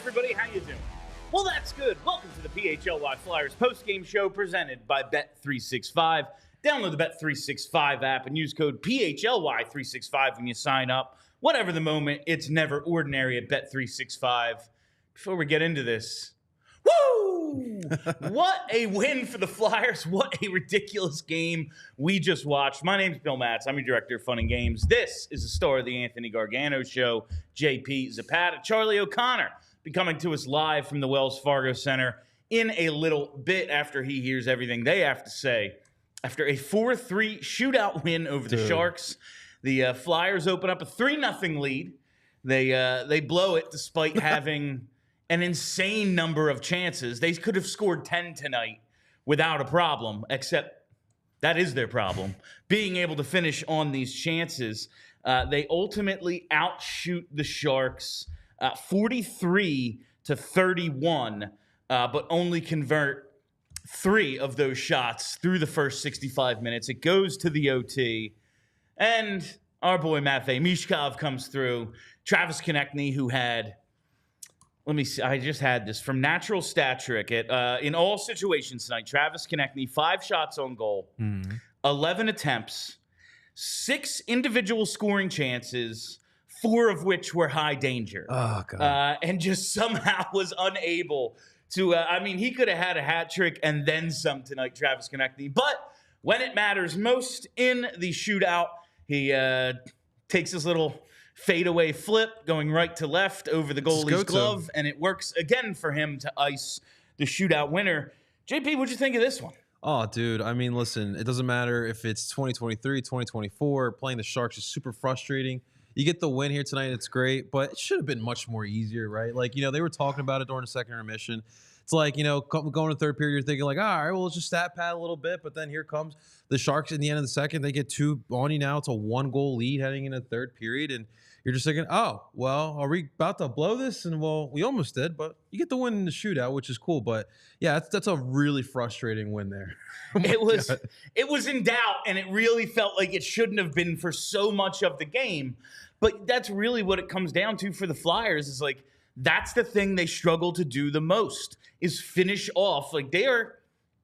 everybody, how you doing? Well, that's good. Welcome to the PHLY Flyers Postgame Show presented by Bet365. Download the Bet365 app and use code PHLY365 when you sign up. Whatever the moment, it's never ordinary at Bet365. Before we get into this, woo! What a win for the Flyers. What a ridiculous game we just watched. My name's Bill Matz. I'm your director of fun and games. This is the star of the Anthony Gargano Show, JP Zapata. Charlie O'Connor be coming to us live from the Wells Fargo Center in a little bit after he hears everything they have to say. After a 4-3 shootout win over the Sharks, the Flyers open up a 3-0 lead. They blow it despite having an insane number of chances. They could have scored 10 tonight without a problem, except that is their problem, being able to finish on these chances. They ultimately outshoot the Sharks 43-31, but only convert 3 of those shots through the first 65 minutes. It goes to the OT, and our boy Matvei Michkov comes through. Travis Konecny, who had, let me see, I just had this from Natural Stat Trick. In all situations tonight, Travis Konecny, 5 shots on goal, 11 attempts, 6 individual scoring chances, 4 of which were high danger. Oh, God. And just somehow was unable to, he could have had a hat trick and then some tonight, Travis Konecny. But when it matters most in the shootout, he takes his little fadeaway flip going right to left over the goalie's glove, and it works again for him to ice the shootout winner. JP, what'd you think of this one? Oh, dude. I mean, listen, it doesn't matter if it's 2023, 2024. Playing the Sharks is super frustrating. You get the win here tonight, it's great, but it should have been much more easier, right? Like, they were talking about it during the second intermission. It's like, going to third period, you're thinking like, all right, well, let's just stat pad a little bit. But then here comes the Sharks in the end of the second. They get 2 on you now. It's a 1-goal lead heading into the third period. And you're just thinking, oh, well, are we about to blow this? And, well, we almost did. But you get the win in the shootout, which is cool. But, yeah, that's a really frustrating win there. It was in doubt, and it really felt like it shouldn't have been for so much of the game. But that's really what it comes down to for the Flyers is, like, that's the thing they struggle to do the most is finish off. Like, they are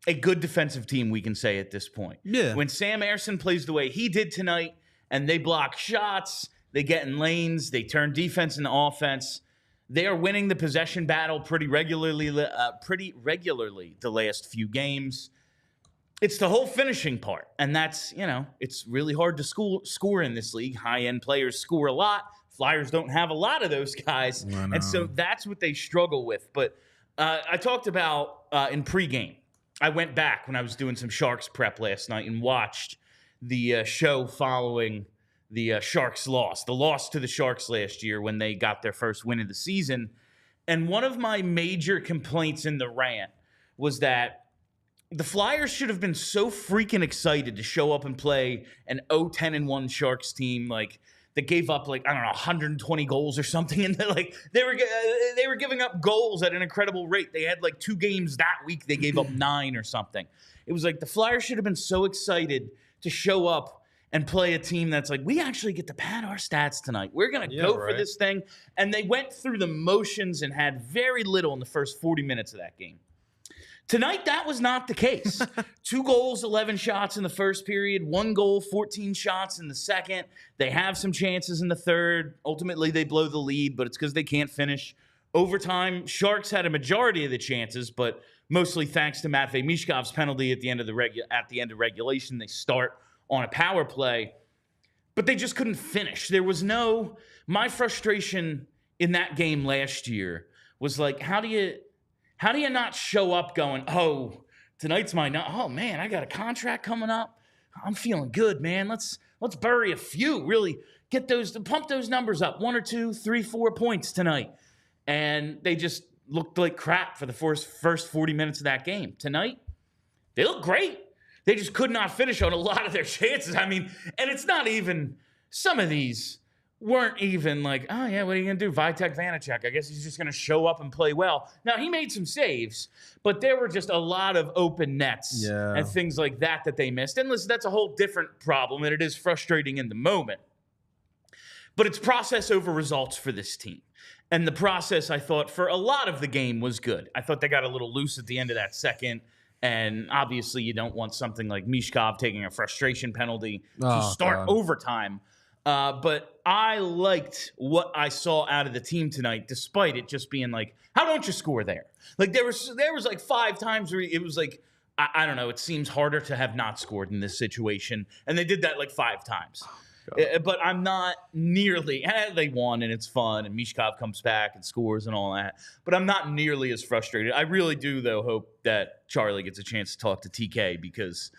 a good defensive team, we can say at this point. Yeah. When Sam Ersson plays the way he did tonight and they block shots, they get in lanes, they turn defense into offense, they are winning the possession battle pretty regularly the last few games. It's the whole finishing part, and that's, it's really hard to score in this league. High-end players score a lot. Flyers don't have a lot of those guys, and so that's what they struggle with. But I talked about in pregame, I went back when I was doing some Sharks prep last night and watched the show following the Sharks loss, the loss to the Sharks last year when they got their first win of the season. And one of my major complaints in the rant was that the Flyers should have been so freaking excited to show up and play an 0-10-1 Sharks team that gave up 120 goals or something, and they were giving up goals at an incredible rate. They had 2 games that week they gave up 9 or something. It was like the Flyers should have been so excited to show up and play a team that's like, we actually get to pad our stats tonight. We're gonna go for this thing, and they went through the motions and had very little in the first 40 minutes of that game. Tonight, that was not the case. 2 goals, 11 shots in the first period, 1 goal, 14 shots in the second. They have some chances in the third. Ultimately, they blow the lead, but it's because they can't finish. Overtime, Sharks had a majority of the chances, but mostly thanks to Matvei Michkov's penalty at the end of regulation. They start on a power play, but they just couldn't finish. There was my frustration in that game last year was like, how do you not show up going, oh, tonight's my night. Oh, man, I got a contract coming up. I'm feeling good, man. Let's bury a few. Really pump those numbers up. 1 or 2, 3, 4 points tonight. And they just looked like crap for the first 40 minutes of that game. Tonight, they look great. They just could not finish on a lot of their chances. And it's not even, some of these weren't even like, oh, yeah, what are you going to do? Vitek Vanacek, I guess he's just going to show up and play well. Now, he made some saves, but there were just a lot of open nets and things like that they missed. And listen, that's a whole different problem, and it is frustrating in the moment. But it's process over results for this team. And the process, I thought, for a lot of the game was good. I thought they got a little loose at the end of that second. And obviously, you don't want something like Michkov taking a frustration penalty to start overtime. But I liked what I saw out of the team tonight, despite it just being like, how don't you score there? Like, there was like 5 times where it was like, I don't know, it seems harder to have not scored in this situation. And they did that like 5 times. But I'm not nearly, they won and it's fun and Michkov comes back and scores and all that. But I'm not nearly as frustrated. I really do, though, hope that Charlie gets a chance to talk to TK because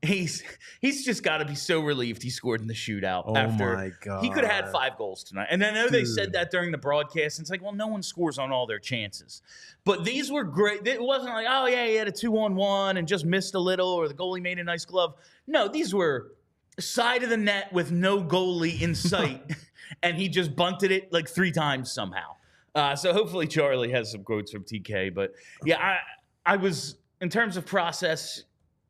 he's just got to be so relieved he scored in the shootout. Oh, my God. He could have had 5 goals tonight. And I know they said that during the broadcast. And it's like, well, no one scores on all their chances. But these were great. It wasn't like, oh, yeah, he had a 2-on-1 and just missed a little or the goalie made a nice glove. No, these were side of the net with no goalie in sight, and he just bunted it like 3 times somehow. So hopefully Charlie has some quotes from TK. But yeah, I was, in terms of process,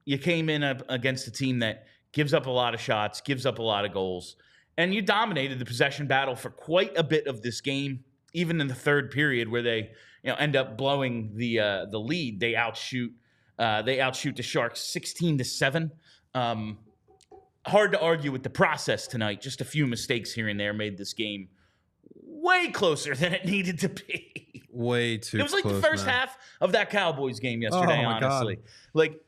you came in against a team that gives up a lot of shots, gives up a lot of goals, and you dominated the possession battle for quite a bit of this game, even in the third period where they end up blowing the lead. They outshoot the Sharks 16-7. Hard to argue with the process tonight. Just a few mistakes here and there made this game way closer than it needed to be. Way too close. It was like the first half of that Cowboys game yesterday, honestly. God. Like,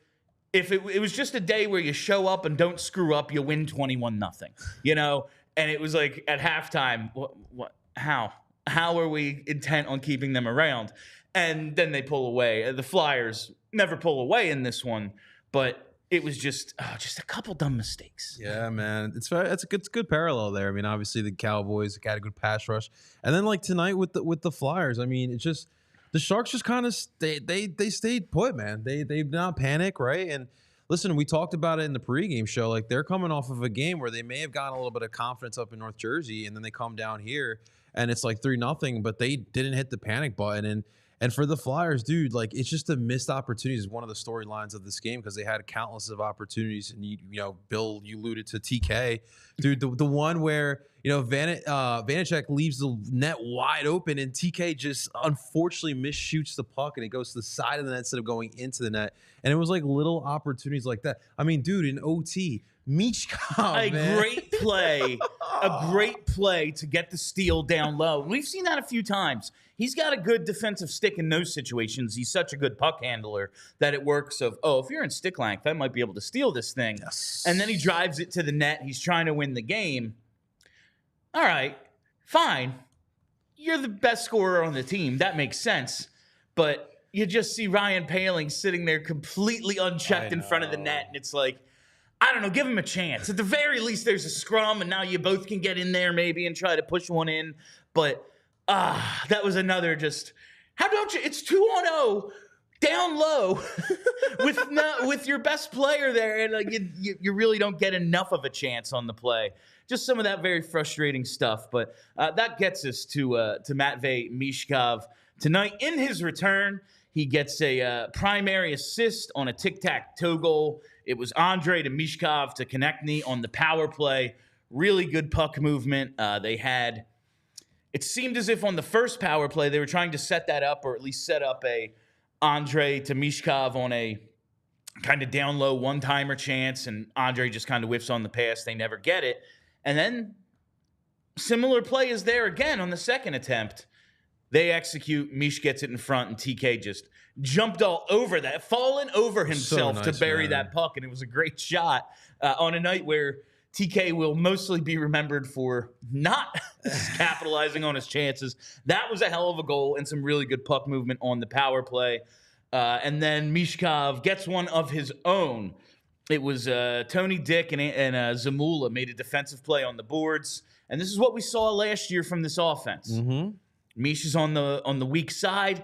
if it was just a day where you show up and don't screw up, you win 21-0, And it was like at halftime, how are we intent on keeping them around? And then they pull away. The Flyers never pull away in this one, but it was just a couple dumb mistakes. Yeah, man. It's a good parallel there. I mean, obviously the Cowboys got a good pass rush, and then like tonight with the Flyers. I mean, it's just the Sharks just kind of they stayed put, man. They did not panic, right? And listen, we talked about it in the pregame show. Like they're coming off of a game where they may have gotten a little bit of confidence up in North Jersey, and then they come down here and it's like 3-0, but they didn't hit the panic button. And for the Flyers, dude, like it's just a missed opportunity is one of the storylines of this game because they had countless of opportunities. And Bill, you alluded to TK, dude, the one where Vanacek leaves the net wide open and TK just unfortunately misshoots the puck and it goes to the side of the net instead of going into the net. And it was like little opportunities like that. I mean, dude, in OT, Michkov, a great play to get the steal down low. We've seen that a few times. He's got a good defensive stick in those situations. He's such a good puck handler that it works of, if you're in stick length, I might be able to steal this thing. Yes. And then he drives it to the net. He's trying to win the game. All right, fine. You're the best scorer on the team. That makes sense. But you just see Richard-Poehling sitting there completely unchecked in front of the net, and it's like, I don't know, give him a chance. At the very least, there's a scrum, and now you both can get in there maybe and try to push one in. But that was another just, how don't you, it's 2-0 down low with your best player there, and like you really don't get enough of a chance on the play. Just some of that very frustrating stuff. But that gets us to Matvei Michkov tonight. In his return, he gets a primary assist on a tic-tac-toe goal. It was Andrae to Michkov to Konecny on the power play. Really good puck movement. It seemed as if on the first power play, they were trying to set that up, or at least set up a Andrae to Michkov on a kind of down low one-timer chance, and Andrae just kind of whiffs on the pass. They never get it. And then similar play is there again on the second attempt. They execute, Mish gets it in front, and TK just jumped all over that, fallen over himself to bury that puck, and it was a great shot on a night where TK will mostly be remembered for not capitalizing on his chances. That was a hell of a goal and some really good puck movement on the power play. And then Michkov gets one of his own. It was Tony Dick and Zamula made a defensive play on the boards. And this is what we saw last year from this offense. Mm-hmm. Mish is on the weak side.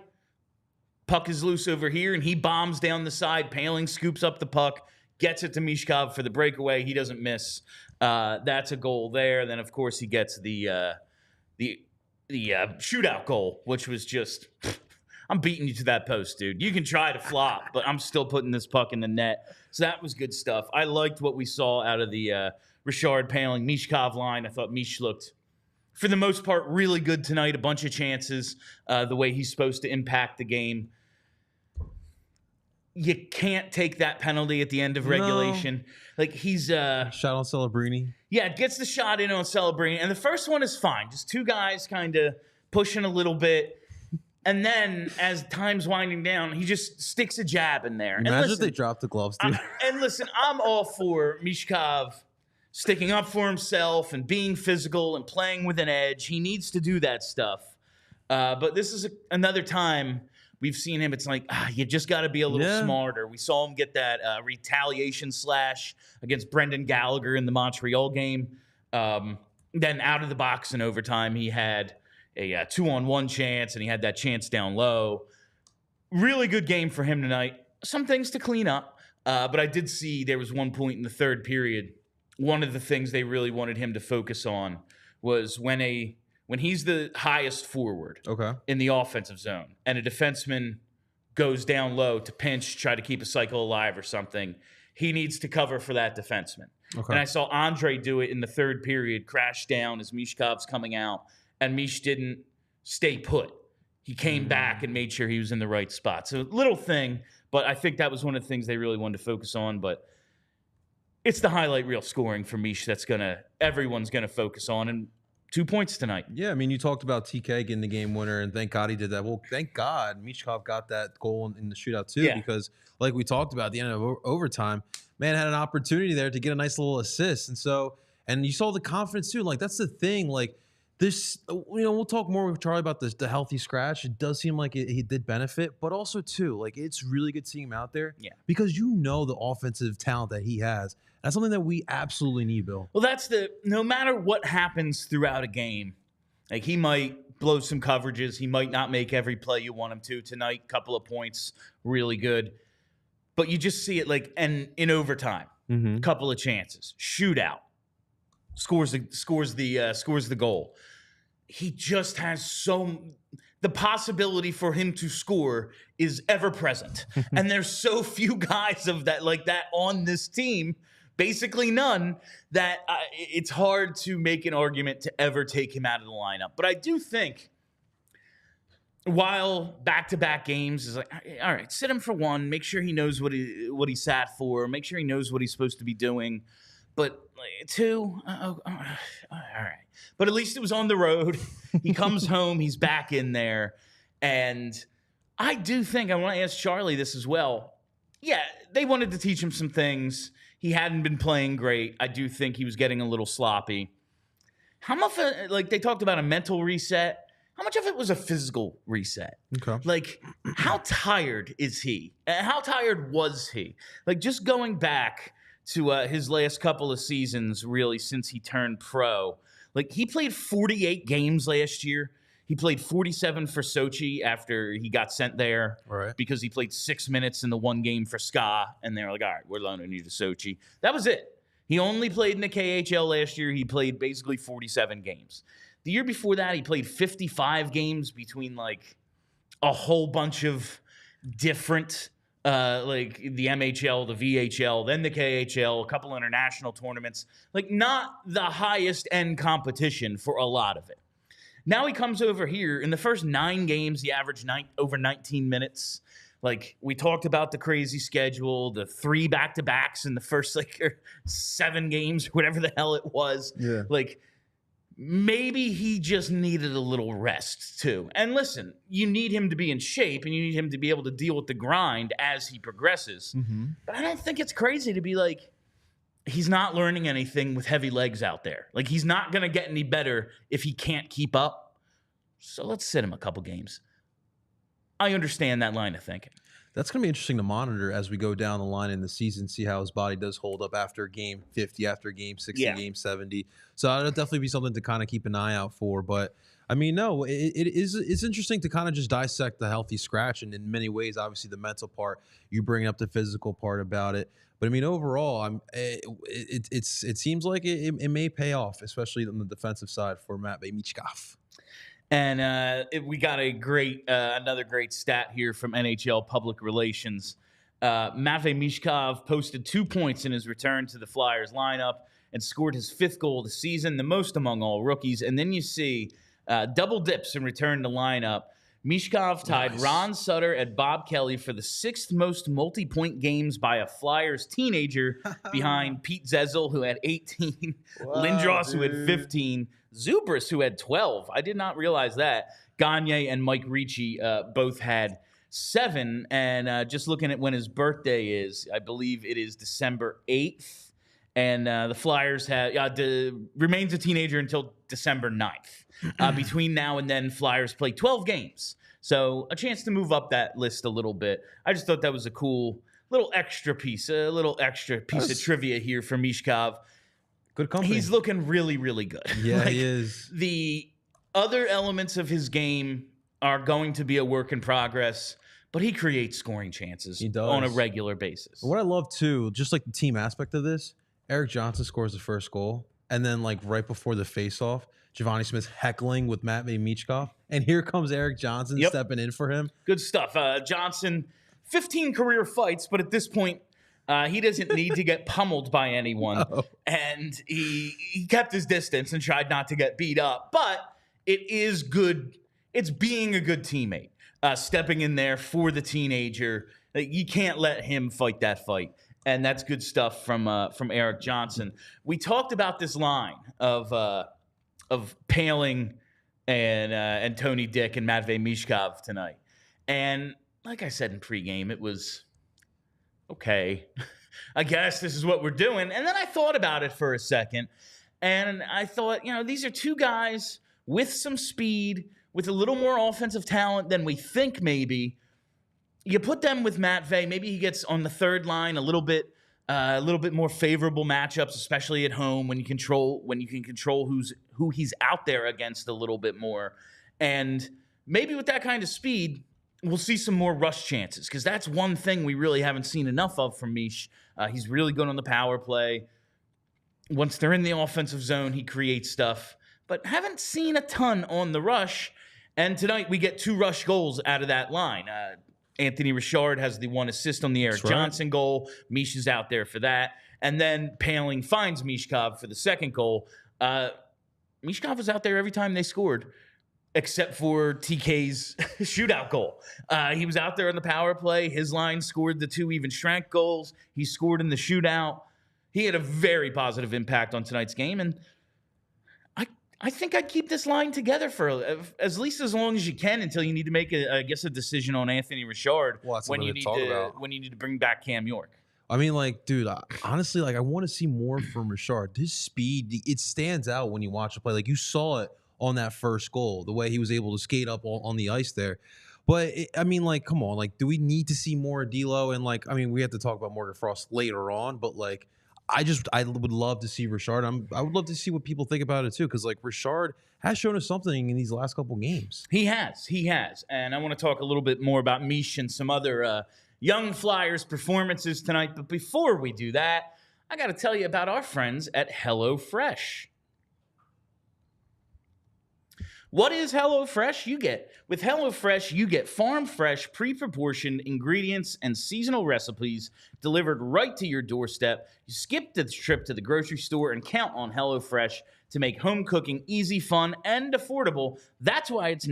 Puck is loose over here, and he bombs down the side. Poehling scoops up the puck, gets it to Michkov for the breakaway. He doesn't miss. That's a goal there. Then, of course, he gets the shootout goal, which was just, I'm beating you to that post, dude. You can try to flop, but I'm still putting this puck in the net. So that was good stuff. I liked what we saw out of the Richard-Poehling-Michkov line. I thought Mish looked for the most part, really good tonight. A bunch of chances, the way he's supposed to impact the game. You can't take that penalty at the end of regulation. Like he's shot on Celebrini. Yeah, gets the shot in on Celebrini, and the first one is fine. Just two guys kind of pushing a little bit, and then as time's winding down, he just sticks a jab in there. Imagine if they dropped the gloves, dude. And listen, I'm all for Michkov sticking up for himself and being physical and playing with an edge. He needs to do that stuff. But this is another time we've seen him. It's like, you just got to be a little smarter. We saw him get that retaliation slash against Brendan Gallagher in the Montreal game. Then out of the box in overtime, he had a 2-on-1 chance, and he had that chance down low. Really good game for him tonight. Some things to clean up. But I did see there was one point in the third period. One of the things they really wanted him to focus on was when he's the highest forward in the offensive zone and a defenseman goes down low to pinch, try to keep a cycle alive or something, he needs to cover for that defenseman. And I saw Andrae do it in the third period, crash down as Michkov's coming out, and Mish didn't stay put. He came back and made sure he was in the right spot. So little thing, but I think that was one of the things they really wanted to focus on. But it's the highlight reel scoring for Mish that's everyone's gonna focus on, and 2 points tonight. Yeah, I mean, you talked about TK getting the game winner, and thank God he did that. Well, thank God Michkov got that goal in the shootout too, because like we talked about at the end of overtime, man had an opportunity there to get a nice little assist, and you saw the confidence too. Like that's the thing, like. This, we'll talk more with Charlie about the healthy scratch. It does seem like he did benefit, but also too, like it's really good seeing him out there because the offensive talent that he has. That's something that we absolutely need, Bill. Well, no matter what happens throughout a game, like he might blow some coverages, he might not make every play you want him to tonight. Couple of points, really good, but you just see it and in overtime, couple of chances, shootout, scores the goal. He just has the possibility for him to score is ever present. And there's so few guys of that like that on this team, basically none, that it's hard to make an argument to ever take him out of the lineup. But I do think while back-to-back games is like, all right, sit him for one, make sure he knows what he sat for, make sure he knows what he's supposed to be doing. But two, all right. But at least it was on the road. He comes home. He's back in there. And I do think, I want to ask Charlie this as well. Yeah, they wanted to teach him some things. He hadn't been playing great. I do think he was getting a little sloppy. How much, they talked about a mental reset. How much of it was a physical reset? Okay. Like, how tired is he? How tired was he? Like, just going back to his last couple of seasons, really, since he turned pro. Like, he played 48 games last year. He played 47 for Sochi after he got sent there because he played 6 minutes in the one game for SKA, and they were like, all right, we're loaning you to Sochi. That was it. He only played in the KHL last year. He played basically 47 games. The year before that, he played 55 games between, a whole bunch of different like the MHL, the VHL, then the KHL, a couple international tournaments, not the highest end competition for a lot of it. Now he comes over here. In the first 9 games, he averaged over 19 minutes. We talked about the crazy schedule, the 3 back-to-backs in the first 7 games, whatever the hell it was. Yeah. Maybe he just needed a little rest too. And listen, you need him to be in shape and you need him to be able to deal with the grind as he progresses. But I don't think it's crazy to be he's not learning anything with heavy legs out there. He's not going to get any better if he can't keep up. So let's sit him a couple games. I understand that line of thinking. That's going to be interesting to monitor as we go down the line in the season, see how his body does hold up after game 50, after game 60, game 70. So that'll definitely be something to kind of keep an eye out for. But, I mean, no, it's interesting to kind of just dissect the healthy scratch. And in many ways, obviously, the mental part, you bring up the physical part about it. But, I mean, overall, it seems like it may pay off, especially on the defensive side for Matvei Michkov. And we got another great stat here from NHL Public Relations. Matvei Michkov posted 2 points in his return to the Flyers lineup and scored his 5th goal of the season, the most among all rookies. And then you see double dips in return to lineup. Michkov tied Ron Sutter and Bob Kelly for the 6th most multi-point games by a Flyers teenager, behind Pete Zezel, who had 18, Lindros, who had 15, Zubris, who had 12. I did not realize that. Gagne and Mike Ricci both had 7. And just looking at when his birthday is, I believe it is December 8th. And the Flyers remains a teenager until December 9th. Between now and then, Flyers play 12 games. So a chance to move up that list a little bit. I just thought that was a cool little extra piece of trivia here for Michkov. Good company. He's looking really, really good. Yeah, he is. The other elements of his game are going to be a work in progress, but he creates scoring chances on a regular basis. What I love, too, just like the team aspect of this, Erik Johnson scores the first goal, and then like right before the faceoff, Giovanni Smith's heckling with Matvei Michkov, and here comes Erik Johnson stepping in for him. Good stuff. Johnson, 15 career fights, but at this point, he doesn't need to get pummeled by anyone. No. And he kept his distance and tried not to get beat up. But it is good. It's being a good teammate, stepping in there for the teenager. You can't let him fight that fight. And that's good stuff from Erik Johnson. We talked about this line of Poehling and Tony Dick and Matvei Michkov tonight. And like I said in pregame, it was okay. I guess this is what we're doing. And then I thought about it for a second, and I thought, these are two guys with some speed, with a little more offensive talent than we think maybe. You put them with Matvei, maybe he gets on the third line a little bit more favorable matchups, especially at home when you can control who he's out there against a little bit more. And maybe with that kind of speed, we'll see some more rush chances, because that's one thing we really haven't seen enough of from Mish. He's really good on the power play. Once they're in the offensive zone, he creates stuff, but haven't seen a ton on the rush. And tonight we get 2 rush goals out of that line. Anthony Richard has the 1 assist on the Erik Johnson goal. Mish is out there for that. And then Poehling finds Michkov for the 2nd goal. Michkov was out there every time they scored, except for TK's shootout goal. He was out there on the power play. His line scored the 2 even strength goals. He scored in the shootout. He had a very positive impact on tonight's game, and I think I'd keep this line together for at least as long as you can, until you need to make a decision on Anthony Richard when you need to bring back Cam York. I mean, dude, honestly, I want to see more from Richard. His speed, it stands out when you watch the play. You saw it on that first goal, the way he was able to skate up on the ice there. But, come on. Do we need to see more D'Lo? And, we have to talk about Morgan Frost later on, but, I would love to see Richard. I would love to see what people think about it too, because Richard has shown us something in these last couple games. He has, and I want to talk a little bit more about Mish and some other young Flyers performances tonight. But before we do that, I got to tell you about our friends at HelloFresh. What is HelloFresh? With HelloFresh, you get farm-fresh, pre-proportioned ingredients and seasonal recipes delivered right to your doorstep. You skip the trip to the grocery store and count on HelloFresh to make home cooking easy, fun, and affordable. That's why it's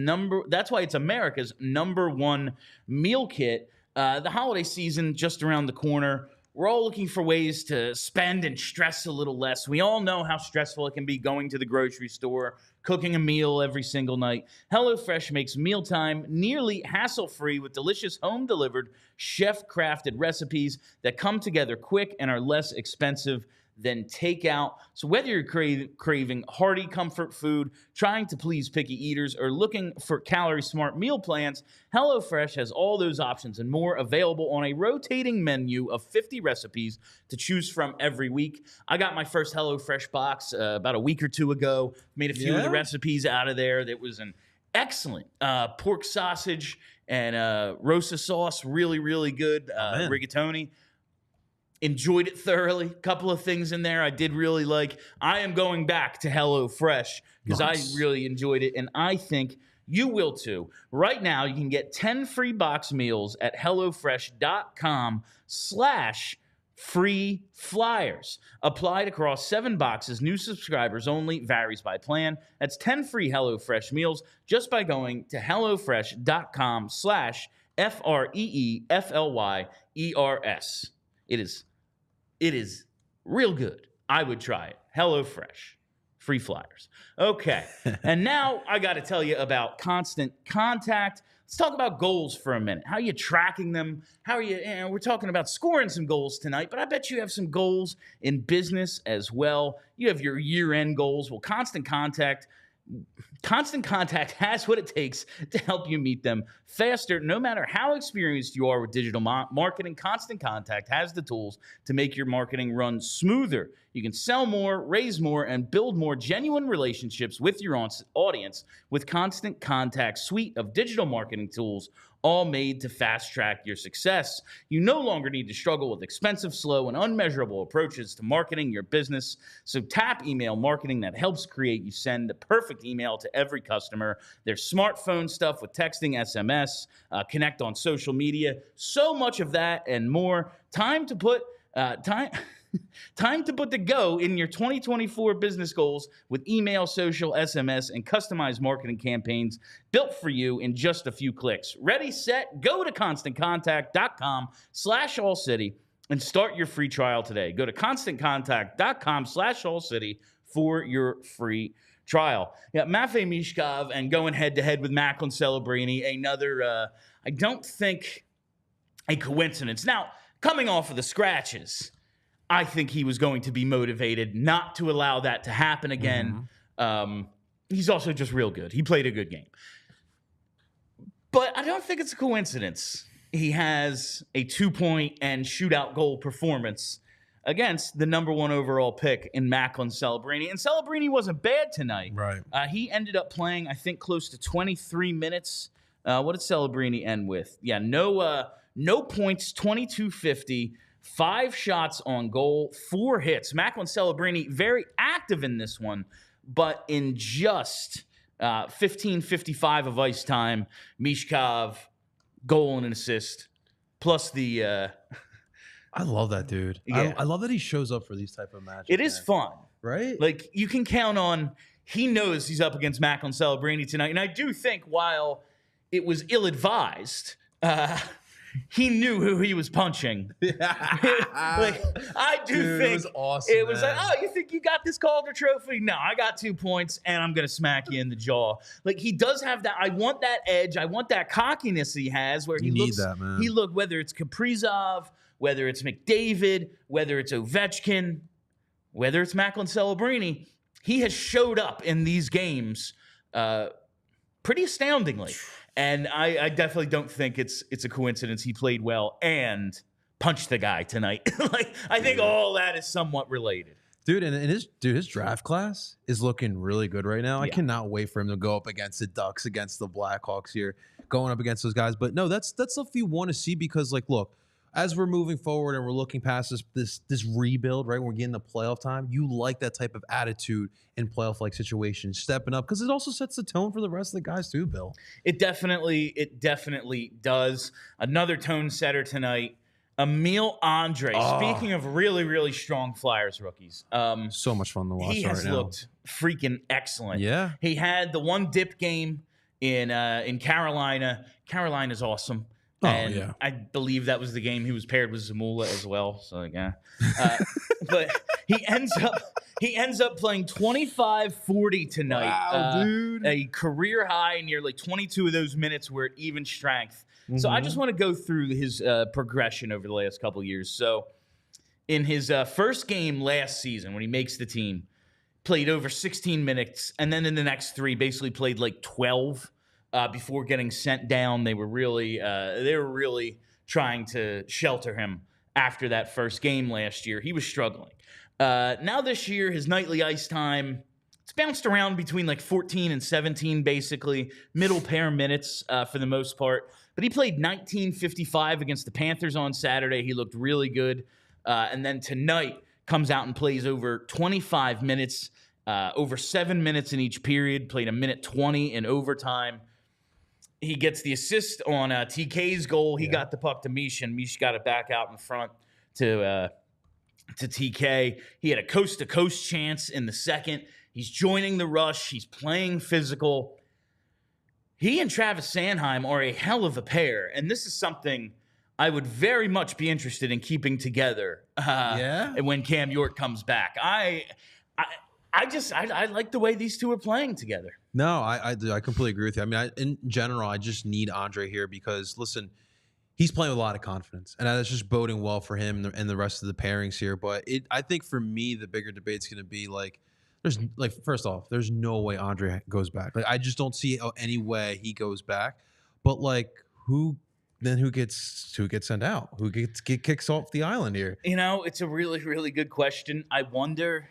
America's #1 meal kit. The holiday season just around the corner. We're all looking for ways to spend and stress a little less. We all know how stressful it can be going to the grocery store, cooking a meal every single night. HelloFresh makes mealtime nearly hassle-free with delicious home-delivered, chef-crafted recipes that come together quick and are less expensive than takeout. So whether you're craving hearty comfort food, trying to please picky eaters, or looking for calorie-smart meal plans, HelloFresh has all those options and more available on a rotating menu of 50 recipes to choose from every week. I got my first HelloFresh box about a week or 2 ago. Made a few of the recipes out of there. That was an excellent pork sausage and rosa sauce. Really, really good. Rigatoni. Enjoyed it thoroughly. Couple of things in there I did really like. I am going back to HelloFresh because I really enjoyed it, and I think you will too. Right now, you can get 10 free box meals at HelloFresh.com/Flyers. free flyers. Applied across 7 boxes. New subscribers only. Varies by plan. That's 10 free HelloFresh meals just by going to HelloFresh.com/FREEFLYERS. It is real good. I would try it. HelloFresh. Free flyers. Okay. And now I got to tell you about Constant Contact. Let's talk about goals for a minute. How are you tracking them? How are you? We're talking about scoring some goals tonight, but I bet you have some goals in business as well. You have your year-end goals. Well, Constant Contact has what it takes to help you meet them faster. No matter how experienced you are with digital marketing, Constant Contact has the tools to make your marketing run smoother. You can sell more, raise more, and build more genuine relationships with your audience with Constant Contact's suite of digital marketing tools, all made to fast-track your success. You no longer need to struggle with expensive, slow, and unmeasurable approaches to marketing your business. So tap email marketing that helps create. You send the perfect email to every customer. There's smartphone stuff with texting, SMS, connect on social media. So much of that and more. Time to put the go in your 2024 business goals with email, social, SMS, and customized marketing campaigns built for you in just a few clicks. Ready, set, go to ConstantContact.com/AllCity and start your free trial today. Go to ConstantContact.com/AllCity for your free trial. Yeah, Matvei Michkov and going head-to-head with Macklin Celebrini, another, I don't think, a coincidence. Now, coming off of the scratches, I think he was going to be motivated not to allow that to happen again. He's also just real good. He played a good game. But I don't think it's a coincidence. He has a 2-point and shootout goal performance against the number 1 overall pick in Macklin Celebrini. And Celebrini wasn't bad tonight. Right. He ended up playing, I think, close to 23 minutes. What did Celebrini end with? Yeah, no points, 22-50. 5 shots on goal, 4 hits. Macklin Celebrini very active in this one, but in just 15:55 of ice time, Michkov, goal and an assist, plus the... I love that dude. Yeah. I love that he shows up for these type of matches. It is fun. Right? Like, you can count on... He knows he's up against Macklin Celebrini tonight, and I do think while it was ill-advised... he knew who he was punching. Like, I do think it was awesome. It was like, oh, you think you got this Calder trophy? No, I got 2 points, and I'm gonna smack you in the jaw. Like, he does have that. I want that edge. I want that cockiness he has, where he looks. That, man. He look whether it's Kaprizov, whether it's McDavid, whether it's Ovechkin, whether it's Macklin Celebrini. He has showed up in these games pretty astoundingly. And I definitely don't think it's a coincidence he played well and punched the guy tonight. Like, I think all that is somewhat related. Dude, and his draft class is looking really good right now. Yeah. I cannot wait for him to go up against the Ducks, against the Blackhawks here, going up against those guys. But no, that's stuff you want to see because, like, look, as we're moving forward and we're looking past this rebuild, right? We're getting the playoff time. You like that type of attitude in playoff-like situations, stepping up, because it also sets the tone for the rest of the guys too, Bill. It definitely does. Another tone setter tonight, Emil Andrae. Speaking of really, really strong Flyers rookies. So much fun to watch right now. He has looked freaking excellent. Yeah. He had the one dip game in Carolina. Carolina's awesome. And yeah. I believe that was the game he was paired with Zamula as well. So, yeah. But he ends up playing 25-40 tonight. Wow, dude. A career high, nearly 22 of those minutes were at even strength. So I just want to go through his progression over the last couple of years. So in his first game last season, when he makes the team, played over 16 minutes. And then in the next 3, basically played like 12. Before getting sent down, they were really trying to shelter him after that first game last year. He was struggling. Now this year, his nightly ice time, it's bounced around between like 14 and 17, basically. Middle pair minutes for the most part. But he played 19:55 against the Panthers on Saturday. He looked really good. And then tonight comes out and plays over 25 minutes, over 7 minutes in each period, played 1:20 in overtime. He gets the assist on TK's goal. He got the puck to Mish, and Mish got it back out in front to to TK. He had a coast-to-coast chance in the second. He's joining the rush. He's playing physical. He and Travis Sanheim are a hell of a pair, and this is something I would very much be interested in keeping together when Cam York comes back. I like the way these two are playing together. No, I completely agree with you. I mean, in general, I just need Andrae here because, listen, he's playing with a lot of confidence, and that's just boding well for him and the rest of the pairings here. But I think for me, the bigger debate's going to be first off, there's no way Andrae goes back. Like, I just don't see any way he goes back. But who gets sent out? Who gets kicks off the island here? It's a really, really good question. I wonder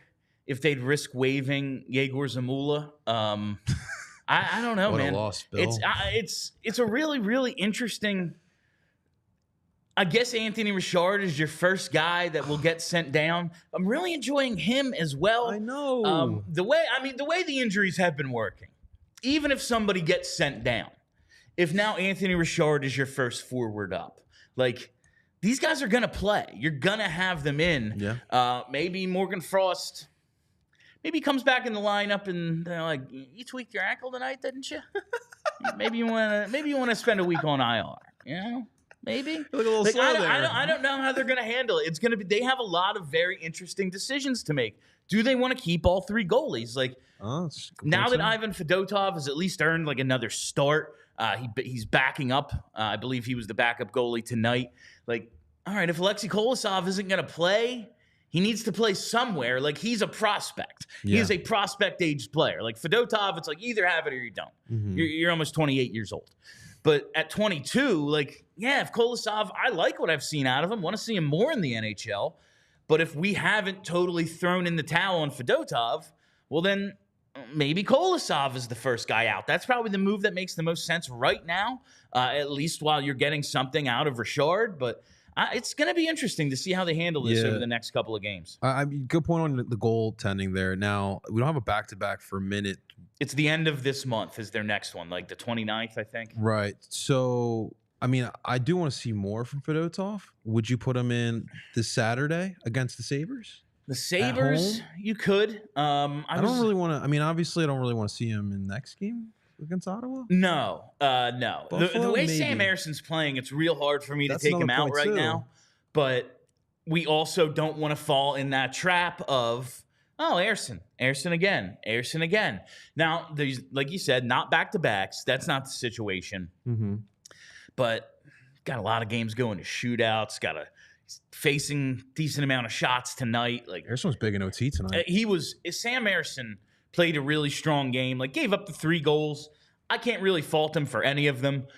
if they'd risk waiving Yegor Zamula. I don't know, what man. A loss, Bill. It's a really, really interesting. I guess Anthony Richard is your first guy that will get sent down. I'm really enjoying him as well. I know. The way the injuries have been working, even if somebody gets sent down, if now Anthony Richard is your first forward up, these guys are going to play. You're going to have them in. Yeah. Maybe Morgan Frost, maybe comes back in the lineup and they're like, you tweaked your ankle tonight, didn't you? maybe you want to spend a week on IR, Maybe. Look a little slow there. I don't know how they're going to handle it. It's going to be. They have a lot of very interesting decisions to make. Do they want to keep all three goalies? Now that Ivan Fedotov has at least earned another start, he's backing up. I believe he was the backup goalie tonight. All right, if Alexei Kolosov isn't going to play, he needs to play somewhere. He's a prospect. Yeah. He is a prospect-aged player. Fedotov, it's either have it or you don't. Mm-hmm. You're almost 28 years old. But at 22, if Kolosov, I like what I've seen out of him. Want to see him more in the NHL. But if we haven't totally thrown in the towel on Fedotov, well, then maybe Kolosov is the first guy out. That's probably the move that makes the most sense right now, at least while you're getting something out of Richard. But it's going to be interesting to see how they handle this over the next couple of games. Good point on the goaltending there. Now, we don't have a back-to-back for a minute. It's the end of this month is their next one, the 29th, I think. Right. So, I do want to see more from Fedotov. Would you put him in this Saturday against the Sabres? The Sabres, you could. I don't really want to. Obviously, I don't really want to see him in the next game against Ottawa. No. The way maybe. Sam Ersson's playing, it's real hard for me to take him out right now. But we also don't want to fall in that trap of, Ersson again. Now, there's, like you said, not back-to-backs. That's not the situation. Mm-hmm. But got a lot of games going to shootouts. Facing decent amount of shots tonight. Ersson was big in OT tonight. Sam Ersson played a really strong game. Gave up the 3 goals. I can't really fault him for any of them.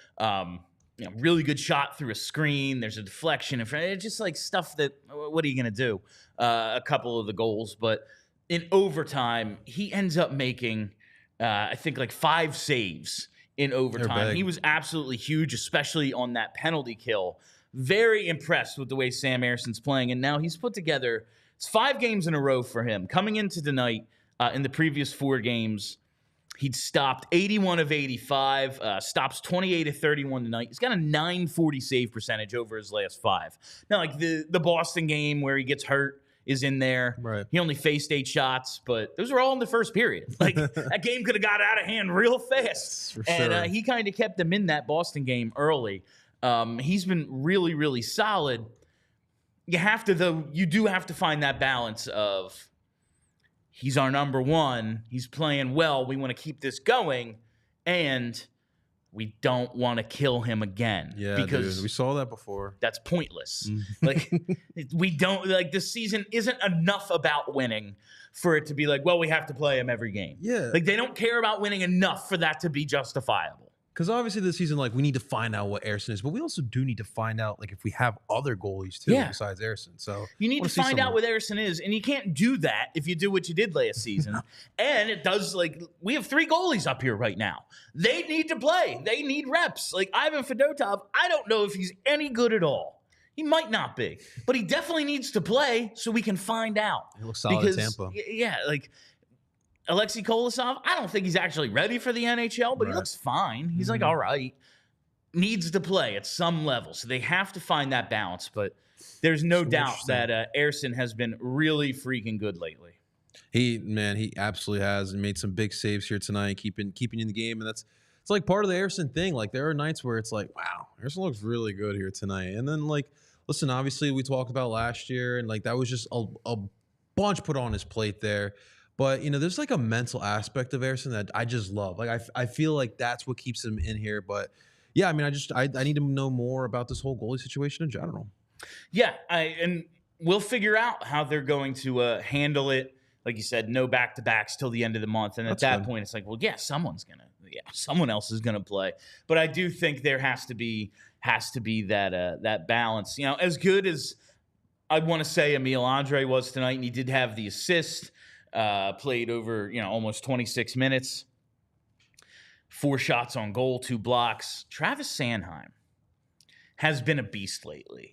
Really good shot through a screen. There's a deflection in front. It's just stuff that. What are you gonna do? A couple of the goals, but in overtime, he ends up making, I think, 5 saves in overtime. He was absolutely huge, especially on that penalty kill. Very impressed with the way Sam Ersson's playing, and now he's put together. It's 5 games in a row for him. Coming into tonight, in the previous 4 games, he'd stopped 81 of 85, stops 28 of 31 tonight. He's got a .940 save percentage over his last 5. Now, the Boston game where he gets hurt is in there. Right. He only faced 8 shots, but those were all in the first period. That game could have got out of hand real fast. For and sure. He kind of kept them in that Boston game early. He's been really, really solid. You do have to find that balance of he's our number one, he's playing well, we want to keep this going, and we don't want to kill him again. Yeah, because we saw that before. That's pointless. We don't this season isn't enough about winning for it to be we have to play him every game. Yeah. They don't care about winning enough for that to be justifiable. Because obviously this season, we need to find out what Ersson is, but we also do need to find out, if we have other goalies too besides Ersson. So you need to find out what Ersson is, and you can't do that if you do what you did last season. And it does we have 3 goalies up here right now. They need to play. They need reps. Ivan Fedotov, I don't know if he's any good at all. He might not be, but he definitely needs to play so we can find out. He looks solid at Tampa. Yeah, Alexei Kolosov, I don't think he's actually ready for the NHL, but he looks fine. He's all right. Needs to play at some level. So they have to find that balance. But there's no So doubt that Ersson has been really freaking good lately. He absolutely has, and made some big saves here tonight, keeping you in the game, and it's like part of the Ersson thing. Like there are nights where it's like, wow, Ersson looks really good here tonight, and then like, listen, obviously we talked about last year, and like that was just a bunch put on his plate there. But there's like a mental aspect of Ersson that I just love. Like I feel like that's what keeps him in here. But yeah, I mean, I need to know more about this whole goalie situation in general. Yeah, and we'll figure out how they're going to handle it. Like you said, no back-to-backs till the end of the month. And at that point, it's like, well, yeah, someone else is gonna play. But I do think there has to be that balance. As good as I want to say Emil Andrae was tonight, and he did have the assist, played over almost 26 minutes, 4 shots on goal, 2 blocks. Travis Sanheim has been a beast lately.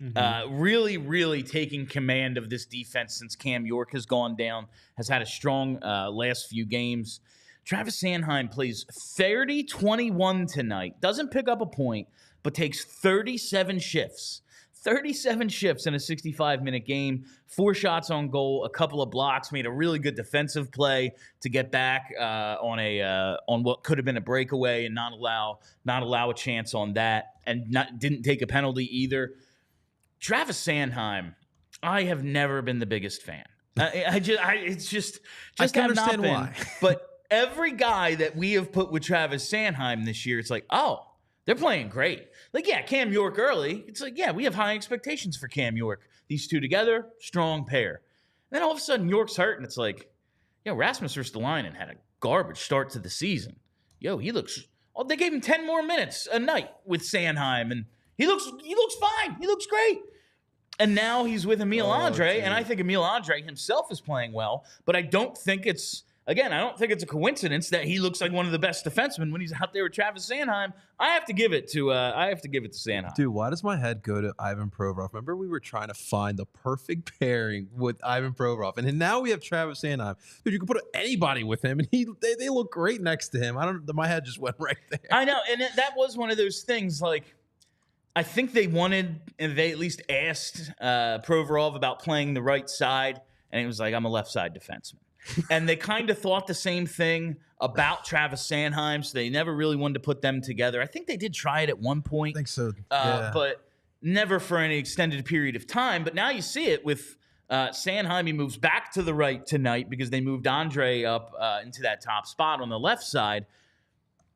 Really, really taking command of this defense since Cam York has gone down, has had a strong last few games. Travis Sanheim plays 30-21 tonight, doesn't pick up a point, but takes 37 shifts. 37 shifts in a 65-minute game, 4 shots on goal, a couple of blocks, made a really good defensive play to get back on what could have been a breakaway and not allow a chance on that, and didn't take a penalty either. Travis Sanheim, I have never been the biggest fan. I can understand why. But every guy that we have put with Travis Sanheim this year, it's like, oh, they're playing great. Like, yeah, Cam York early. It's like, yeah, we have high expectations for Cam York. These two together, strong pair. Then all of a sudden, York's hurt, and it's like, Rasmus Ristolainen had a garbage start to the season. He looks. Oh, they gave him 10 more minutes a night with Sanheim, and he looks fine. He looks great. And now he's with Emil Andrae, and I think Emil Andrae himself is playing well, but I don't think it's a coincidence that he looks like one of the best defensemen when he's out there with Travis Sanheim. I have to give it to Sanheim. Dude, why does my head go to Ivan Provorov? Remember we were trying to find the perfect pairing with Ivan Provorov, and now we have Travis Sanheim. Dude, you can put anybody with him, and they look great next to him. My head just went right there. I know, and that was one of those things. Like, I think they at least asked Provorov about playing the right side, and he was like, "I'm a left side defenseman." And they kind of thought the same thing about Travis Sanheim, so they never really wanted to put them together. I think they did try it at one point. I think so. But never for any extended period of time. But now you see it with Sanheim. He moves back to the right tonight because they moved Andrae up into that top spot on the left side.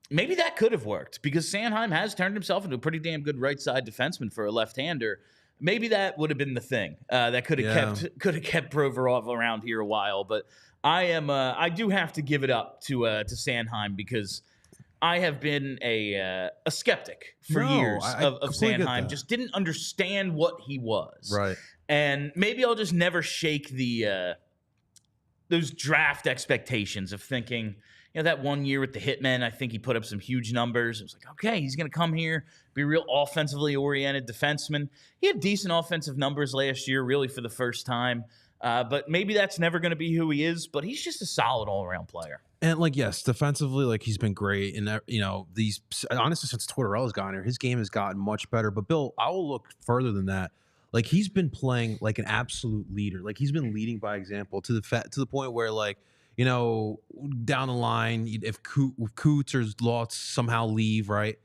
Maybe that could have worked because Sanheim has turned himself into a pretty damn good right side defenseman for a left-hander. Maybe that would have been the thing that could have kept Provorov around here a while. But I do have to give it up to Sanheim because I have been a skeptic for years of Sanheim. Just didn't understand what he was. Right. And maybe I'll just never shake those draft expectations of thinking, that one year with the Hitmen, I think he put up some huge numbers. It was like, okay, he's going to come here, be a real offensively oriented defenseman. He had decent offensive numbers last year, really for the first time. But maybe that's never going to be who he is, but he's just a solid all-around player. And, yes, defensively, he's been great. And, honestly, since Tortorella's gotten here, his game has gotten much better. But, Bill, I will look further than that. He's been playing like an absolute leader. He's been leading by example to the point where, down the line, if Coots or Lotz somehow leave, right,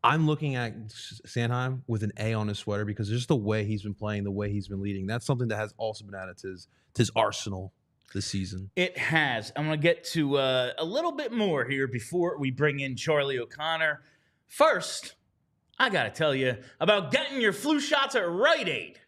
I'm looking at Sanheim with an A on his sweater because just the way he's been playing, the way he's been leading, that's something that has also been added to his arsenal this season. It has. I'm going to get to a little bit more here before we bring in Charlie O'Connor. First, I got to tell you about getting your flu shots at Rite Aid.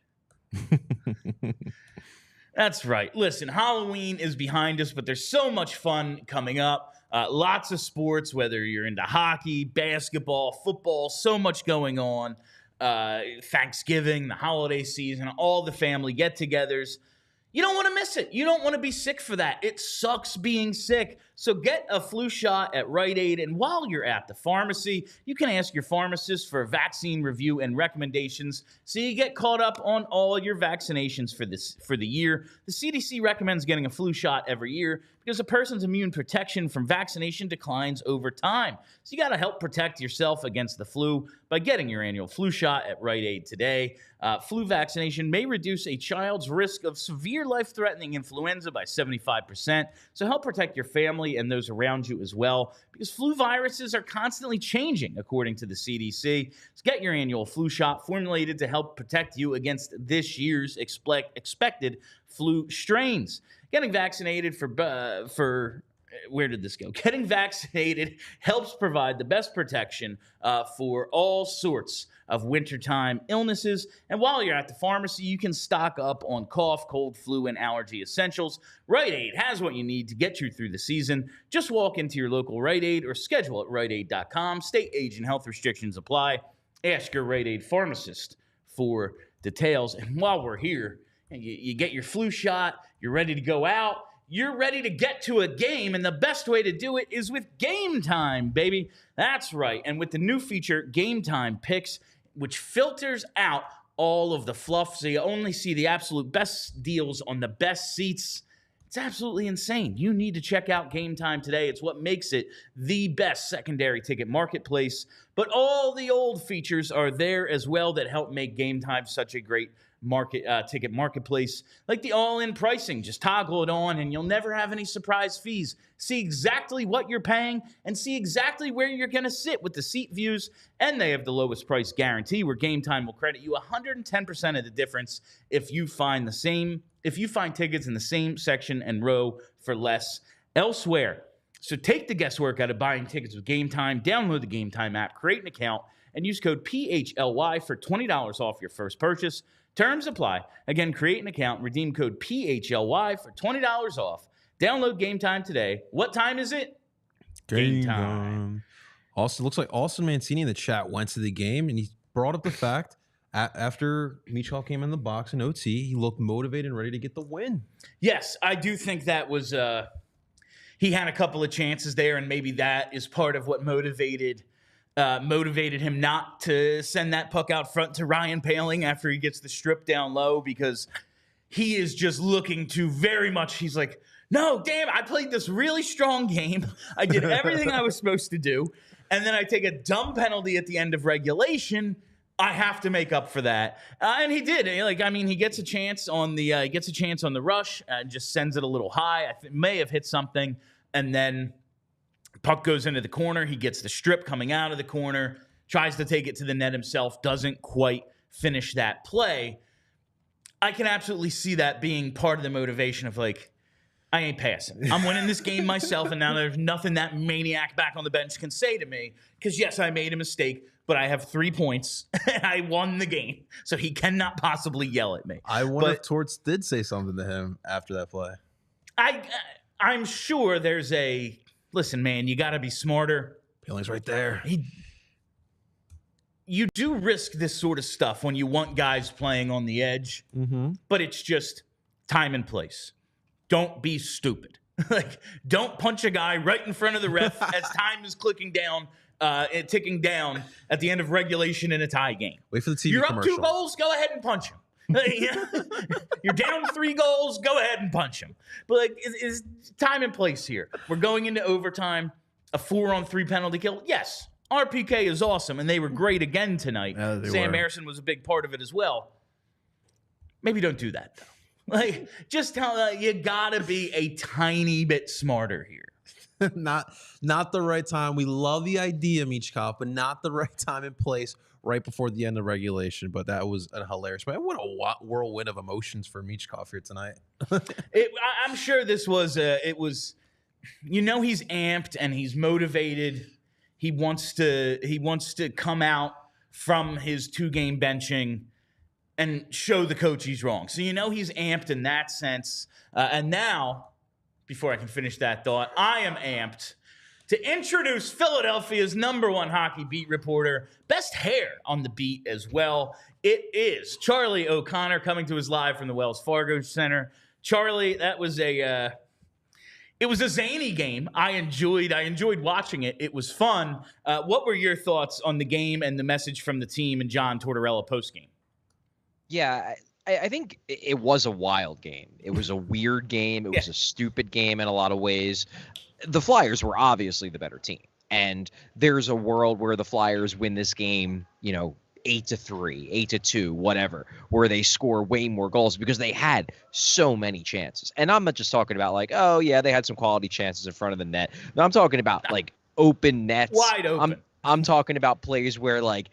That's right. Listen, Halloween is behind us, but there's so much fun coming up. Lots of sports, whether you're into hockey, basketball, football, so much going on. Thanksgiving, the holiday season, all the family get-togethers. You don't want to miss it. You don't want to be sick for that. It sucks being sick. So get a flu shot at Rite Aid. And while you're at the pharmacy, you can ask your pharmacist for a vaccine review and recommendations so you get caught up on all your vaccinations for the year. The CDC recommends getting a flu shot every year because a person's immune protection from vaccination declines over time. So you got to help protect yourself against the flu by getting your annual flu shot at Rite Aid today. Flu vaccination may reduce a child's risk of severe life-threatening influenza by 75%. So help protect your family and those around you as well, because flu viruses are constantly changing, according to the CDC. So get your annual flu shot, formulated to help protect you against this year's expected flu strains. Getting vaccinated where did this go? Getting vaccinated helps provide the best protection for all sorts of wintertime illnesses. And while you're at the pharmacy, you can stock up on cough, cold, flu, and allergy essentials. Rite Aid has what you need to get you through the season. Just walk into your local Rite Aid or schedule at riteaid.com. State, age, and health restrictions apply. Ask your Rite Aid pharmacist for details. And while we're here, you get your flu shot, you're ready to go out, you're ready to get to a game, and the best way to do it is with Game Time, baby. That's right. And with the new feature, Game Time Picks, which filters out all of the fluff so you only see the absolute best deals on the best seats. It's absolutely insane. You need to check out Game Time today. It's what makes it the best secondary ticket marketplace. But all the old features are there as well that help make Game Time such a great ticket marketplace, like the all-in pricing. Just toggle it on and you'll never have any surprise fees. See exactly what you're paying and see exactly where you're going to sit with the seat views. And they have the lowest price guarantee, where Game Time will credit you 110% of the difference if you find tickets in the same section and row for less elsewhere. So take the guesswork out of buying tickets with Game Time. Download the Game Time app, create an account, and use code PHLY for $20 off your first purchase. Terms apply. Again, create an account, redeem code PHLY for $20 off. Download Game Time today. What time is it? Game time. Also, looks like Austin Mancini in the chat went to the game, and he brought up the fact after Michkov came in the box in OT, he looked motivated and ready to get the win. Yes, I do think that was he had a couple of chances there, and maybe that is part of what motivated him not to send that puck out front to Richard-Poehling after he gets the strip down low, because he is just looking to very much, he's like, no, damn, I played this really strong game. I did everything I was supposed to do, and then I take a dumb penalty at the end of regulation. I have to make up for that. And he did. He gets a chance on the rush, just sends it a little high. May have hit something, and then puck goes into the corner. He gets the strip coming out of the corner, tries to take it to the net himself, doesn't quite finish that play. I can absolutely see that being part of the motivation of, like, I ain't passing. I'm winning this game myself, and now there's nothing that maniac back on the bench can say to me, because, yes, I made a mistake, but I have 3 points, and I won the game, so he cannot possibly yell at me. I wonder if Torts did say something to him after that play. I'm sure there's a... Listen, man, you got to be smarter. Poehling's right there. You do risk this sort of stuff when you want guys playing on the edge, but it's just time and place. Don't be stupid. Don't punch a guy right in front of the ref as time is ticking down at the end of regulation in a tie game. Wait for the TV You're commercial. up 2 goals, go ahead and punch him. You're down 3 goals, go ahead and punch him. But is time and place here. We're going into overtime, a 4-on-3 penalty kill. Yes, RPK is awesome, and they were great again tonight. Sam Ersson was a big part of it as well. Maybe don't do that, though. Just tell you gotta be a tiny bit smarter here. Not the right time. We love the idea, Michkov, but not the right time and place right before the end of regulation. But that was a hilarious. What a whirlwind of emotions for Michkov here tonight. I'm sure this was. It was. He's amped and he's motivated. He wants to come out from his 2-game benching and show the coach he's wrong. So he's amped in that sense. And now, before I can finish that thought, I am amped to introduce Philadelphia's #1 hockey beat reporter, best hair on the beat as well. It is Charlie O'Connor coming to us live from the Wells Fargo Center. Charlie, that was it was a zany game. I enjoyed watching it. It was fun. What were your thoughts on the game and the message from the team and John Tortorella postgame? Yeah, I think it was a wild game. It was a weird game. It was a stupid game in a lot of ways. The Flyers were obviously the better team. And there's a world where the Flyers win this game, 8-3, 8-2, whatever, where they score way more goals because they had so many chances. And I'm not just talking about like, oh yeah, they had some quality chances in front of the net. No, I'm talking about like open nets. Wide open. I'm talking about plays where like,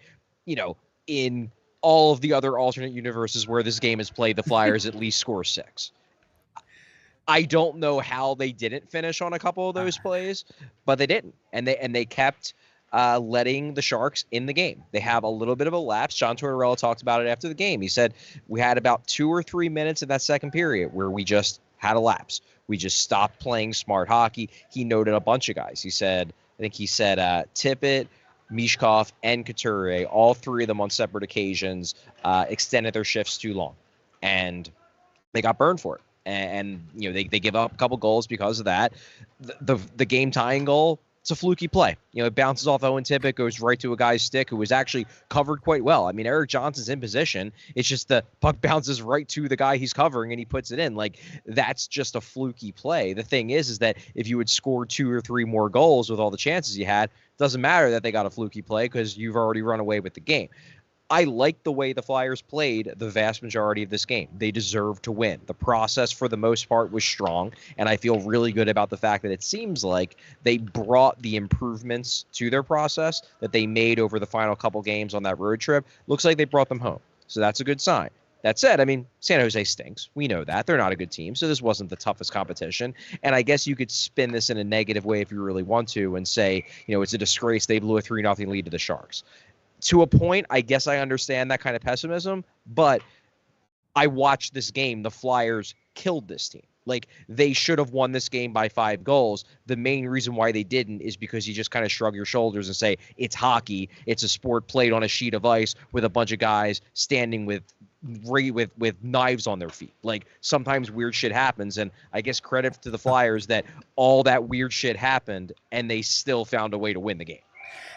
in all of the other alternate universes where this game is played, the Flyers at least score 6. I don't know how they didn't finish on a couple of those plays, but they didn't. And they kept letting the Sharks in the game. They have a little bit of a lapse. John Tortorella talked about it after the game. He said, we had about 2 or 3 minutes in that second period where we just had a lapse. We just stopped playing smart hockey. He noted a bunch of guys. He said Tippett, Michkov, and Couturier, all 3 of them on separate occasions, extended their shifts too long. And they got burned for it. And they give up a couple goals because of that. The game tying goal, it's a fluky play. It bounces off Owen Tippett, goes right to a guy's stick who was actually covered quite well. I mean, Erik Johnson's in position. It's just the puck bounces right to the guy he's covering and he puts it in. Like, that's just a fluky play. The thing is that if you had scored 2 or 3 more goals with all the chances you had, it doesn't matter that they got a fluky play because you've already run away with the game. I like the way the Flyers played the vast majority of this game. They deserve to win. The process, for the most part, was strong, and I feel really good about the fact that it seems like they brought the improvements to their process that they made over the final couple games on that road trip. Looks like they brought them home, so that's a good sign. That said, I mean, San Jose stinks. We know that. They're not a good team, so this wasn't the toughest competition. And I guess you could spin this in a negative way if you really want to and say, it's a disgrace they blew a 3-0 lead to the Sharks. To a point, I guess I understand that kind of pessimism, but I watched this game. The Flyers killed this team. Like, they should have won this game by 5 goals. The main reason why they didn't is because you just kind of shrug your shoulders and say, it's hockey. It's a sport played on a sheet of ice with a bunch of guys standing with knives on their feet. Like, sometimes weird shit happens, and I guess credit to the Flyers that all that weird shit happened, and they still found a way to win the game.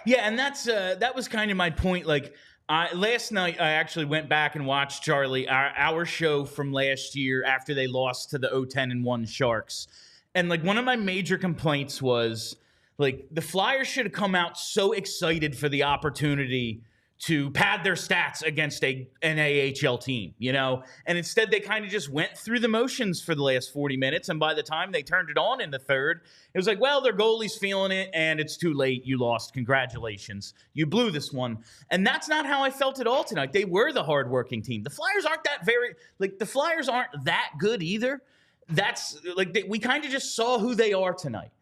Yeah, and that was kind of my point. Like, last night, I actually went back and watched, Charlie, our show from last year after they lost to the 0-10-1 Sharks. And, like, one of my major complaints was, like, the Flyers should have come out so excited for the opportunity to pad their stats against an AHL team, And instead, they kind of just went through the motions for the last 40 minutes. And by the time they turned it on in the third, it was like, well, their goalie's feeling it, and it's too late. You lost. Congratulations. You blew this one. And that's not how I felt at all tonight. They were the hardworking team. The Flyers aren't the Flyers aren't that good either. That's we kind of just saw who they are tonight.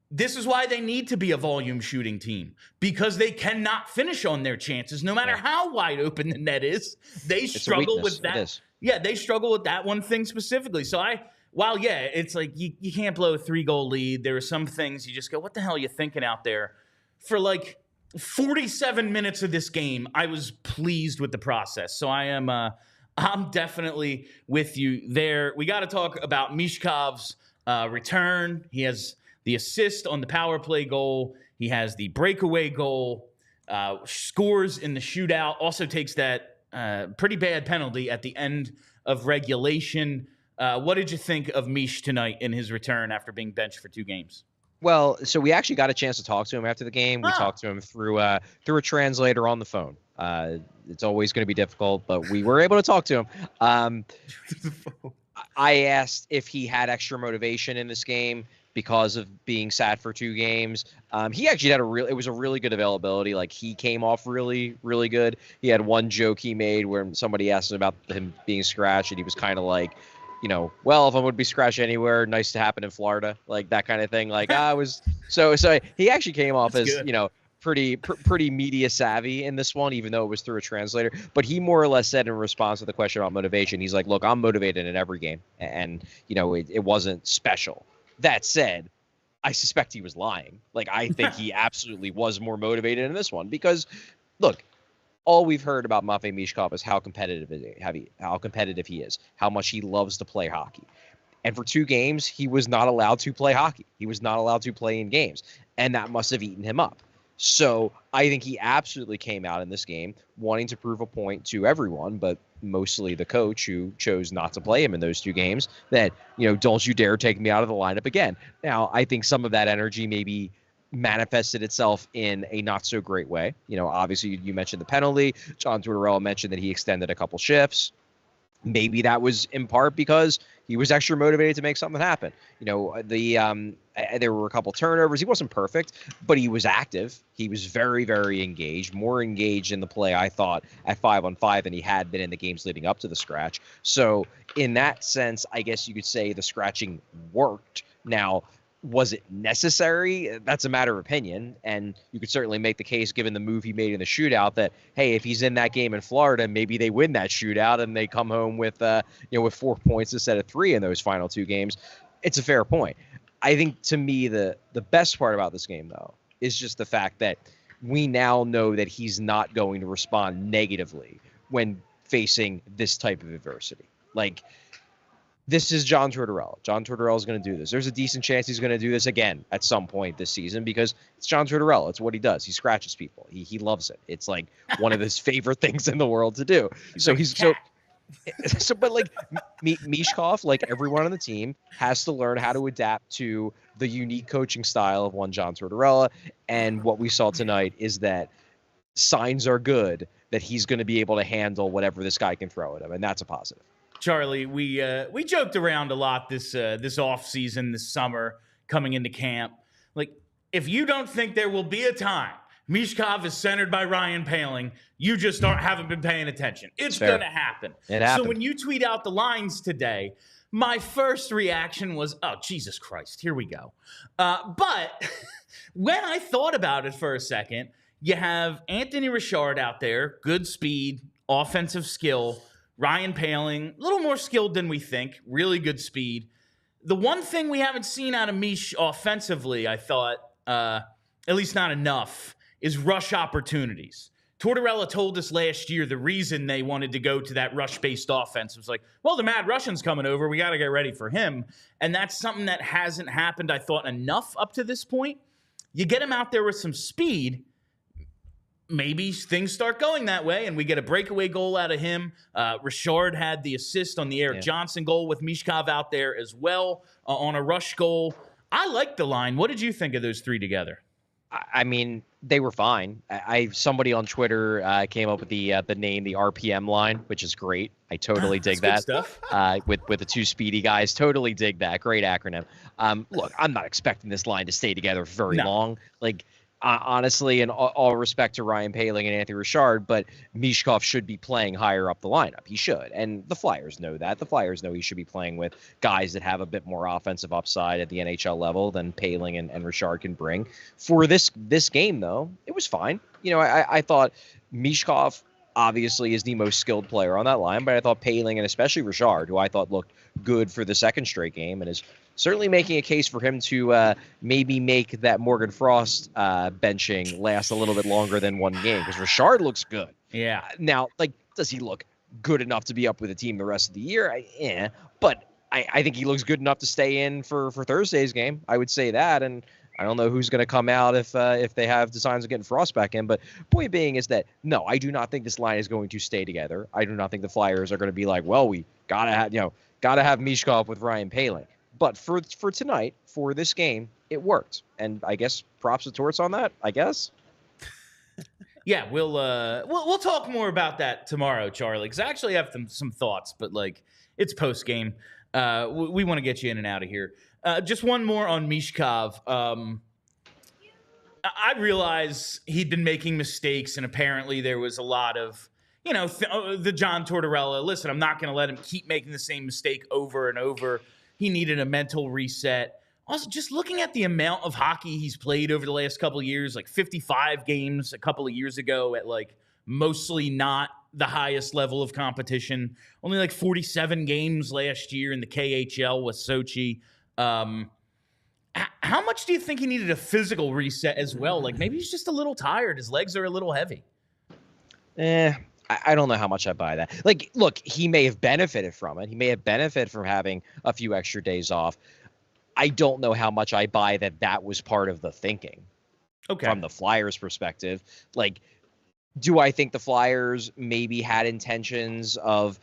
This is why they need to be a volume shooting team, because they cannot finish on their chances, no matter how wide open the net is. They struggle with that. Yeah, they struggle with that one thing specifically. So it's like you can't blow a 3-goal lead. There are some things you just go, what the hell are you thinking out there? For like 47 minutes of this game, I was pleased with the process. So I'm definitely with you there. We got to talk about Michkov's return. He has the assist on the power play goal. He has the breakaway goal, scores in the shootout, also takes that pretty bad penalty at the end of regulation. What did you think of Mish tonight in his return after being benched for 2 games? Well, so we actually got a chance to talk to him after the game. We talked to him through a translator on the phone. It's always going to be difficult, but we were able to talk to him. I asked if he had extra motivation in this game because of being sat for 2 games. He actually had it was a really good availability. Like, he came off really, really good. He had one joke he made where somebody asked him about him being scratched, and he was kind of like, well, if I would be scratched anywhere, nice to happen in Florida, like that kind of thing. Like, I was so he actually came off as good. Pretty media savvy in this one, even though it was through a translator. But he more or less said in response to the question about motivation, he's like, look, I'm motivated in every game, and it wasn't special. That said, I suspect he was lying. Like, I think he absolutely was more motivated in this one because, look, all we've heard about Matvei Michkov is how competitive he is, how much he loves to play hockey. And for 2 games, he was not allowed to play hockey. He was not allowed to play in games, and that must have eaten him up. So I think he absolutely came out in this game wanting to prove a point to everyone, but mostly the coach who chose not to play him in those 2 games, that, don't you dare take me out of the lineup again. Now, I think some of that energy maybe manifested itself in a not so great way. Obviously you mentioned the penalty. John Tortorella mentioned that he extended a couple shifts. Maybe that was in part because he was extra motivated to make something happen. There were a couple turnovers. He wasn't perfect, but he was active. He was very, very engaged, more engaged in the play, I thought, at 5-on-5 than he had been in the games leading up to the scratch. So in that sense, I guess you could say the scratching worked. Now, was it necessary? That's a matter of opinion, and you could certainly make the case, given the move he made in the shootout, that hey, if he's in that game in Florida, maybe they win that shootout and they come home with with 4 points instead of 3 in those final 2 games. It's a fair point. I think, to me, the best part about this game, though, is just the fact that we now know that he's not going to respond negatively when facing this type of adversity. Like, this is John Tortorella. John Tortorella is going to do this. There's a decent chance he's going to do this again at some point this season because it's John Tortorella. It's what he does. He scratches people. He loves it. It's like one of his favorite things in the world to do. But like Michkov, like everyone on the team, has to learn how to adapt to the unique coaching style of one John Tortorella. And what we saw tonight is that signs are good that he's going to be able to handle whatever this guy can throw at him, and that's a positive. Charlie, we joked around a lot this off season, this summer, coming into camp. Like, if you don't think there will be a time Michkov is centered by Ryan Poehling, you just haven't been paying attention. It's going to happen. It happened. So when you tweet out the lines today, my first reaction was, oh, Jesus Christ, here we go. But when I thought about it for a second, you have Anthony Richard out there, good speed, offensive skill. Ryan Poehling, a little more skilled than we think, really good speed. The one thing we haven't seen out of Mish offensively, I thought, at least not enough, is rush opportunities. Tortorella told us last year the reason they wanted to go to that rush-based offense was like, well, the Mad Russian's coming over. We got to get ready for him. And that's something that hasn't happened, I thought, enough up to this point. You get him out there with some speed, maybe things start going that way, and we get a breakaway goal out of him. Richard had the assist on the Eric Johnson goal with Michkov out there as well on a rush goal. I like the line. What did you think of those 3 together? I mean, they were fine. Somebody on Twitter came up with the name, the RPM line, which is great. I totally dig that. Good stuff. With the 2 speedy guys, totally dig that. Great acronym. Look, I'm not expecting this line to stay together very long. Like, honestly, in all respect to Ryan Poehling and Anthony Richard, but Michkov should be playing higher up the lineup. He should. And the Flyers know that. The Flyers know he should be playing with guys that have a bit more offensive upside at the NHL level than Poehling and Richard can bring. For this game, though, it was fine. I thought Michkov obviously is the most skilled player on that line, but I thought Poehling and especially Richard, who I thought looked good for the second straight game and is certainly making a case for him to maybe make that Morgan Frost benching last a little bit longer than one game, because Richard looks good. Yeah. Now, like, does he look good enough to be up with the team the rest of the year? But I think he looks good enough to stay in for Thursday's game. I would say that, and I don't know who's going to come out if they have designs of getting Frost back in. But point being is that, no, I do not think this line is going to stay together. I do not think the Flyers are going to be like, well, we gotta have Michkov with Ryan Poehling. But for tonight, for this game, it worked, and I guess props to Torts on that. I guess. Yeah, we'll talk more about that tomorrow, Charlie. Because I actually have some thoughts, but like it's post game. We want to get you in and out of here. Just one more on Michkov. I realize he'd been making mistakes, and apparently there was a lot of, the John Tortorella. Listen, I'm not going to let him keep making the same mistake over and over. He needed a mental reset. Also, just looking at the amount of hockey he's played over the last couple of years, like 55 games a couple of years ago at like mostly not the highest level of competition. Only like 47 games last year in the KHL with Sochi. How much do you think he needed a physical reset as well? Like maybe he's just a little tired. His legs are a little heavy. I don't know how much I buy that. Like, look, he may have benefited from it. He may have benefited from having a few extra days off. I don't know how much I buy that was part of the thinking. Okay. from the Flyers' perspective. Like, do I think the Flyers maybe had intentions of,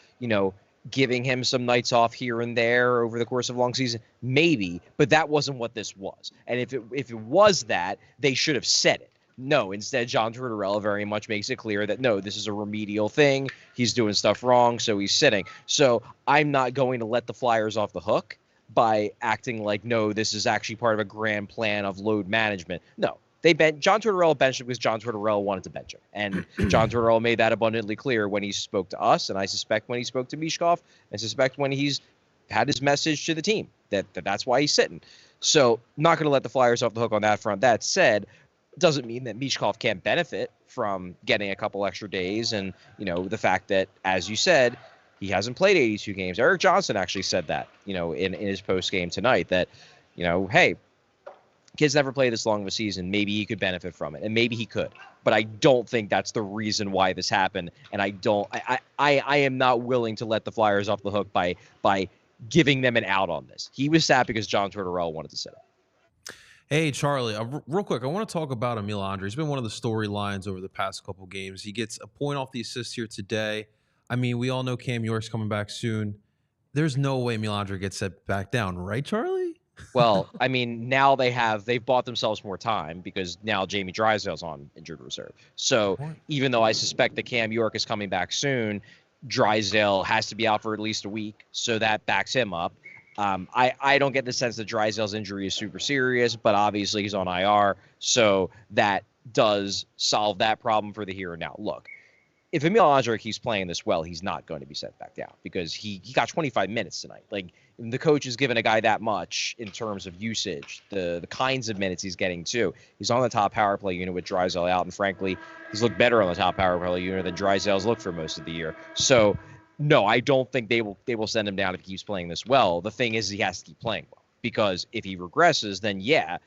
giving him some nights off here and there over the course of a long season? Maybe, but that wasn't what this was. And if it was that, they should have said it. No, instead, John Tortorella very much makes it clear that, no, this is a remedial thing. He's doing stuff wrong, so he's sitting. So I'm not going to let the Flyers off the hook by acting like, no, this is actually part of a grand plan of load management. No, John Tortorella benched him because John Tortorella wanted to bench him. And John Tortorella made that abundantly clear when he spoke to us, and I suspect when he spoke to Michkov, I suspect when he's had his message to the team, that's why he's sitting. So not going to let the Flyers off the hook on that front. That said, doesn't mean that Michkov can't benefit from getting a couple extra days. And, the fact that, as you said, he hasn't played 82 games. Eric Johnson actually said that, in his post game tonight, that, hey, kid's never played this long of a season. Maybe he could benefit from it, and maybe he could. But I don't think that's the reason why this happened. And I am not willing to let the Flyers off the hook by giving them an out on this. He was sat because John Tortorella wanted to sit up. Hey, Charlie, real quick, I want to talk about Emil Andrae. He's been one of the storylines over the past couple games. He gets a point off the assist here today. I mean, we all know Cam York's coming back soon. There's no way Emil Andrae gets set back down, right, Charlie? Well, I mean, now they've bought themselves more time because now Jamie Drysdale's on injured reserve. So even though I suspect that Cam York is coming back soon, Drysdale has to be out for at least a week. So that backs him up. I don't get the sense that Drysdale's injury is super serious, but obviously he's on IR, so that does solve that problem for the here and now. Look, if Emil Andrae keeps playing this well, he's not going to be sent back down because he got 25 minutes tonight. Like, the coach has given a guy that much in terms of usage, the kinds of minutes he's getting too. He's on the top power play unit with Drysdale out, and frankly, he's looked better on the top power play unit than Drysdale's looked for most of the year. So no, I don't think they will send him down if he keeps playing this well. The thing is, he has to keep playing well, because if he regresses, then yeah,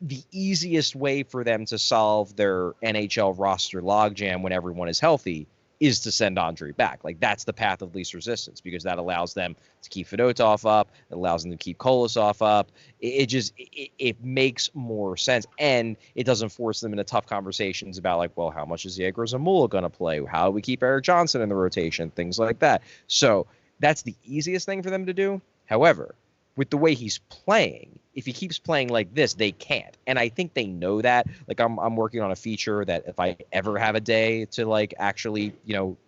the easiest way for them to solve their NHL roster logjam when everyone is healthy is to send Andrae back. Like, that's the path of least resistance, because that allows them to keep Fedotov up. It allows them to keep Kolosov up. It makes more sense. And it doesn't force them into tough conversations about, like, well, how much is Yegor Zamula going to play? How do we keep Eric Johnson in the rotation? Things like that. So that's the easiest thing for them to do. However, with the way he's playing, if he keeps playing like this, they can't. And I think they know that. Like, I'm working on a feature that if I ever have a day to, like, actually,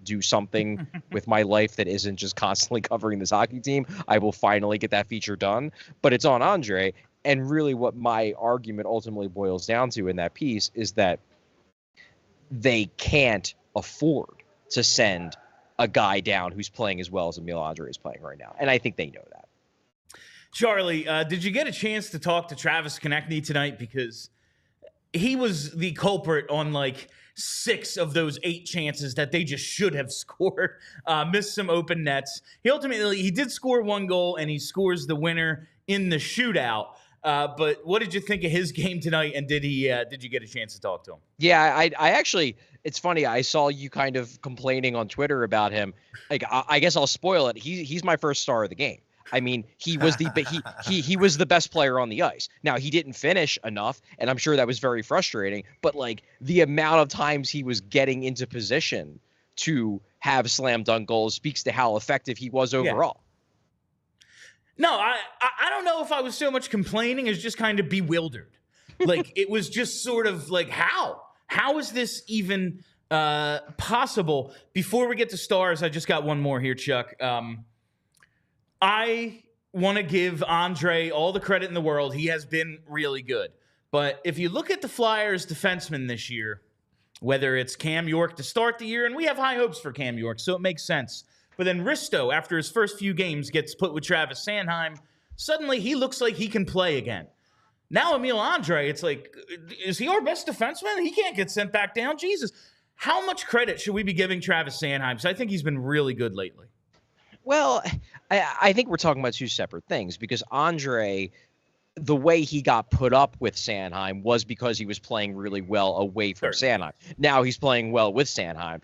do something with my life that isn't just constantly covering this hockey team, I will finally get that feature done. But it's on Andrae. And really what my argument ultimately boils down to in that piece is that they can't afford to send a guy down who's playing as well as Emil Andrae is playing right now. And I think they know that. Charlie, did you get a chance to talk to Travis Konecny tonight? Because he was the culprit on like 6 of those 8 chances that they just should have scored. Missed some open nets. He did score 1 goal, and he scores the winner in the shootout. But what did you think of his game tonight? And did you get a chance to talk to him? Yeah, I actually, it's funny. I saw you kind of complaining on Twitter about him. Like, I guess I'll spoil it. He's my first star of the game. I mean, he was he was the best player on the ice. Now, he didn't finish enough, and I'm sure that was very frustrating. But like, the amount of times he was getting into position to have slam dunk goals speaks to how effective he was overall. Yeah. No, I don't know if I was so much complaining as just kind of bewildered. Like, it was just sort of like, how is this even possible? Before we get to stars, I just got one more here, Chuck. I want to give Andrae all the credit in the world. He has been really good. But if you look at the Flyers defensemen this year, whether it's Cam York to start the year, and we have high hopes for Cam York, so it makes sense. But then Risto, after his first few games, gets put with Travis Sanheim. Suddenly, he looks like he can play again. Now, Emil Andrae, it's like, is he our best defenseman? He can't get sent back down. Jesus. How much credit should we be giving Travis Sanheim? Because I think he's been really good lately. Well, I think we're talking about 2 separate things, because Andrae, the way he got put up with Sanheim was because he was playing really well away from Sanheim. Now he's playing well with Sanheim.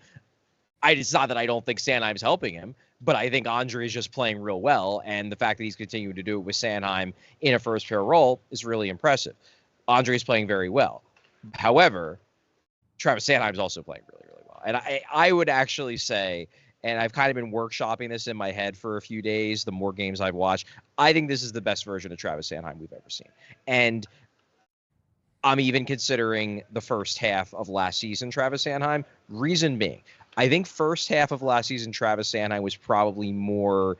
It's not that I don't think Sanheim's helping him, but I think Andrae is just playing real well, and the fact that he's continuing to do it with Sanheim in a first-pair role is really impressive. Andre's playing very well. However, Travis Sanheim's also playing really, really well. And I would actually say, and I've kind of been workshopping this in my head for a few days, the more games I've watched, I think this is the best version of Travis Sanheim we've ever seen. And I'm even considering the first half of last season Travis Sanheim. Reason being, I think first half of last season Travis Sanheim was probably more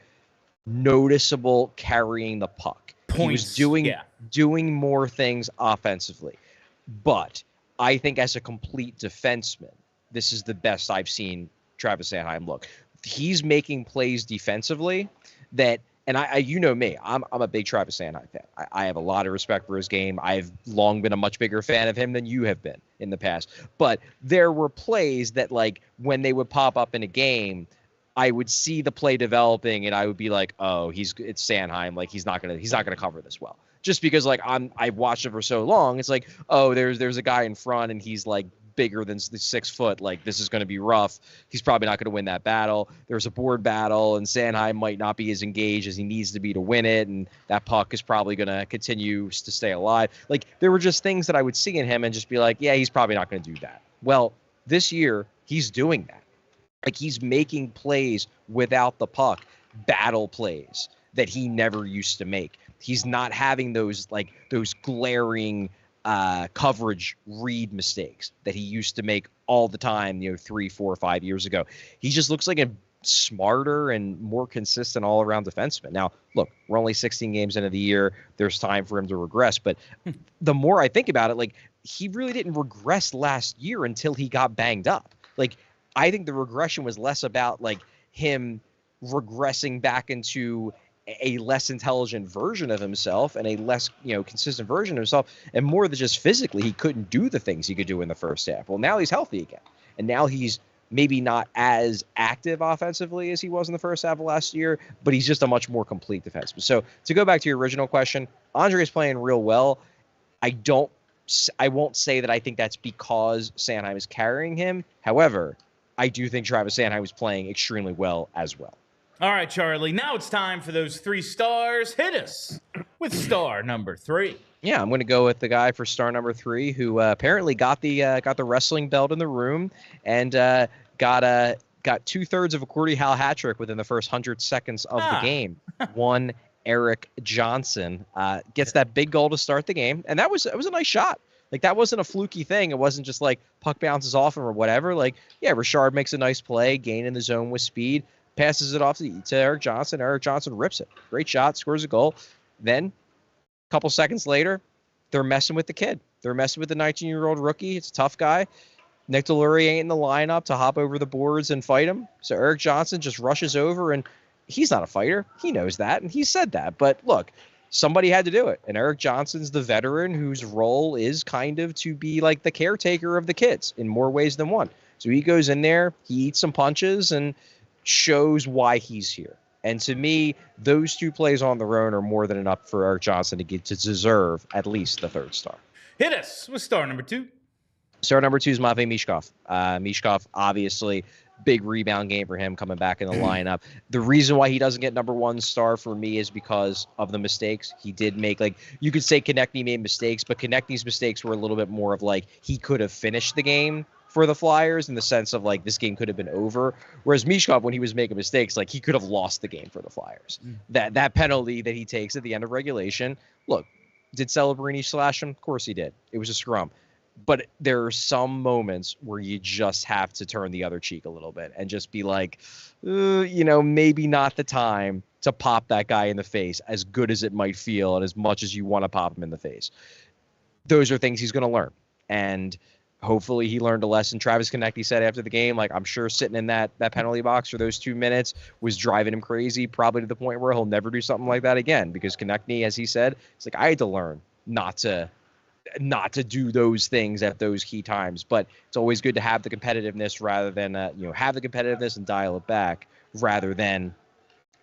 noticeable carrying the puck. Points, he was doing more things offensively. But I think as a complete defenseman, this is the best I've seen Travis Sanheim look. He's making plays defensively that, and I you know me, I'm a big Travis Sanheim fan. I have a lot of respect for his game. I've long been a much bigger fan of him than you have been in the past. But there were plays that, like, when they would pop up in a game, I would see the play developing and I would be like, oh, it's Sanheim. Like, he's not gonna cover this well. Just because, like, I've watched it for so long, it's like, oh, there's a guy in front and he's like bigger than 6 foot. Like, this is going to be rough. He's probably not going to win that battle. There's a board battle and Sanheim might not be as engaged as he needs to be to win it. And that puck is probably going to continue to stay alive. Like, there were just things that I would see in him and just be like, yeah, he's probably not going to do that. Well, this year he's doing that. Like, he's making plays without the puck, battle plays that he never used to make. He's not having those glaring coverage read mistakes that he used to make all the time, 3, 4, 5 years ago. He just looks like a smarter and more consistent all-around defenseman. Now, look, we're only 16 games into the year. There's time for him to regress. But the more I think about it, like, he really didn't regress last year until he got banged up. Like, I think the regression was less about, like, him regressing back into a less intelligent version of himself and a less, consistent version of himself, and more than just physically, he couldn't do the things he could do in the first half. Well, now he's healthy again. And now he's maybe not as active offensively as he was in the first half of last year, but he's just a much more complete defenseman. So to go back to your original question, Andrae is playing real well. I won't say that I think that's because Sanheim is carrying him. However, I do think Travis Sanheim is playing extremely well as well. All right, Charlie. Now it's time for those 3 stars. Hit us with star number 3. Yeah, I'm going to go with the guy for star number 3 who apparently got the wrestling belt in the room and got 2/3 of a Gordie Howe hat trick within the first 100 seconds of the game. One Erik Johnson gets that big goal to start the game, and it was a nice shot. Like, that wasn't a fluky thing. It wasn't just like puck bounces off him or whatever. Like, yeah, Richard makes a nice play, gain in the zone with speed, passes it off to Erik Johnson. Erik Johnson rips it. Great shot, scores a goal. Then, a couple seconds later, they're messing with the kid. They're messing with the 19-year-old rookie. It's a tough guy. Nick Deslauriers ain't in the lineup to hop over the boards and fight him. So Erik Johnson just rushes over, and he's not a fighter. He knows that, and he said that. But look, somebody had to do it. And Erik Johnson's the veteran whose role is kind of to be like the caretaker of the kids in more ways than one. So he goes in there, he eats some punches, and shows why he's here. And to me, those 2 plays on their own are more than enough for Erik Johnson to deserve at least the 3rd star. Hit us with star number 2. Star number 2 is Matvei Michkov. Michkov, obviously, big rebound game for him coming back in the lineup. The reason why he doesn't get number 1 star for me is because of the mistakes he did make. Like, you could say Konecny made mistakes, but Konecny's mistakes were a little bit more of like he could have finished the game for the Flyers in the sense of like this game could have been over. Whereas Michkov, when he was making mistakes, like he could have lost the game for the Flyers. That penalty that he takes at the end of regulation, look, did Celebrini slash him? Of course he did. It was a scrum. But there are some moments where you just have to turn the other cheek a little bit and just be like, maybe not the time to pop that guy in the face, as good as it might feel and as much as you want to pop him in the face. Those are things he's going to learn. And hopefully he learned a lesson. Travis Konecny said after the game, like, I'm sure sitting in that penalty box for those 2 minutes was driving him crazy, probably to the point where he'll never do something like that again. Because Konecny, as he said, it's like, I had to learn not to do those things at those key times. But it's always good to have the competitiveness rather than, have the competitiveness and dial it back rather than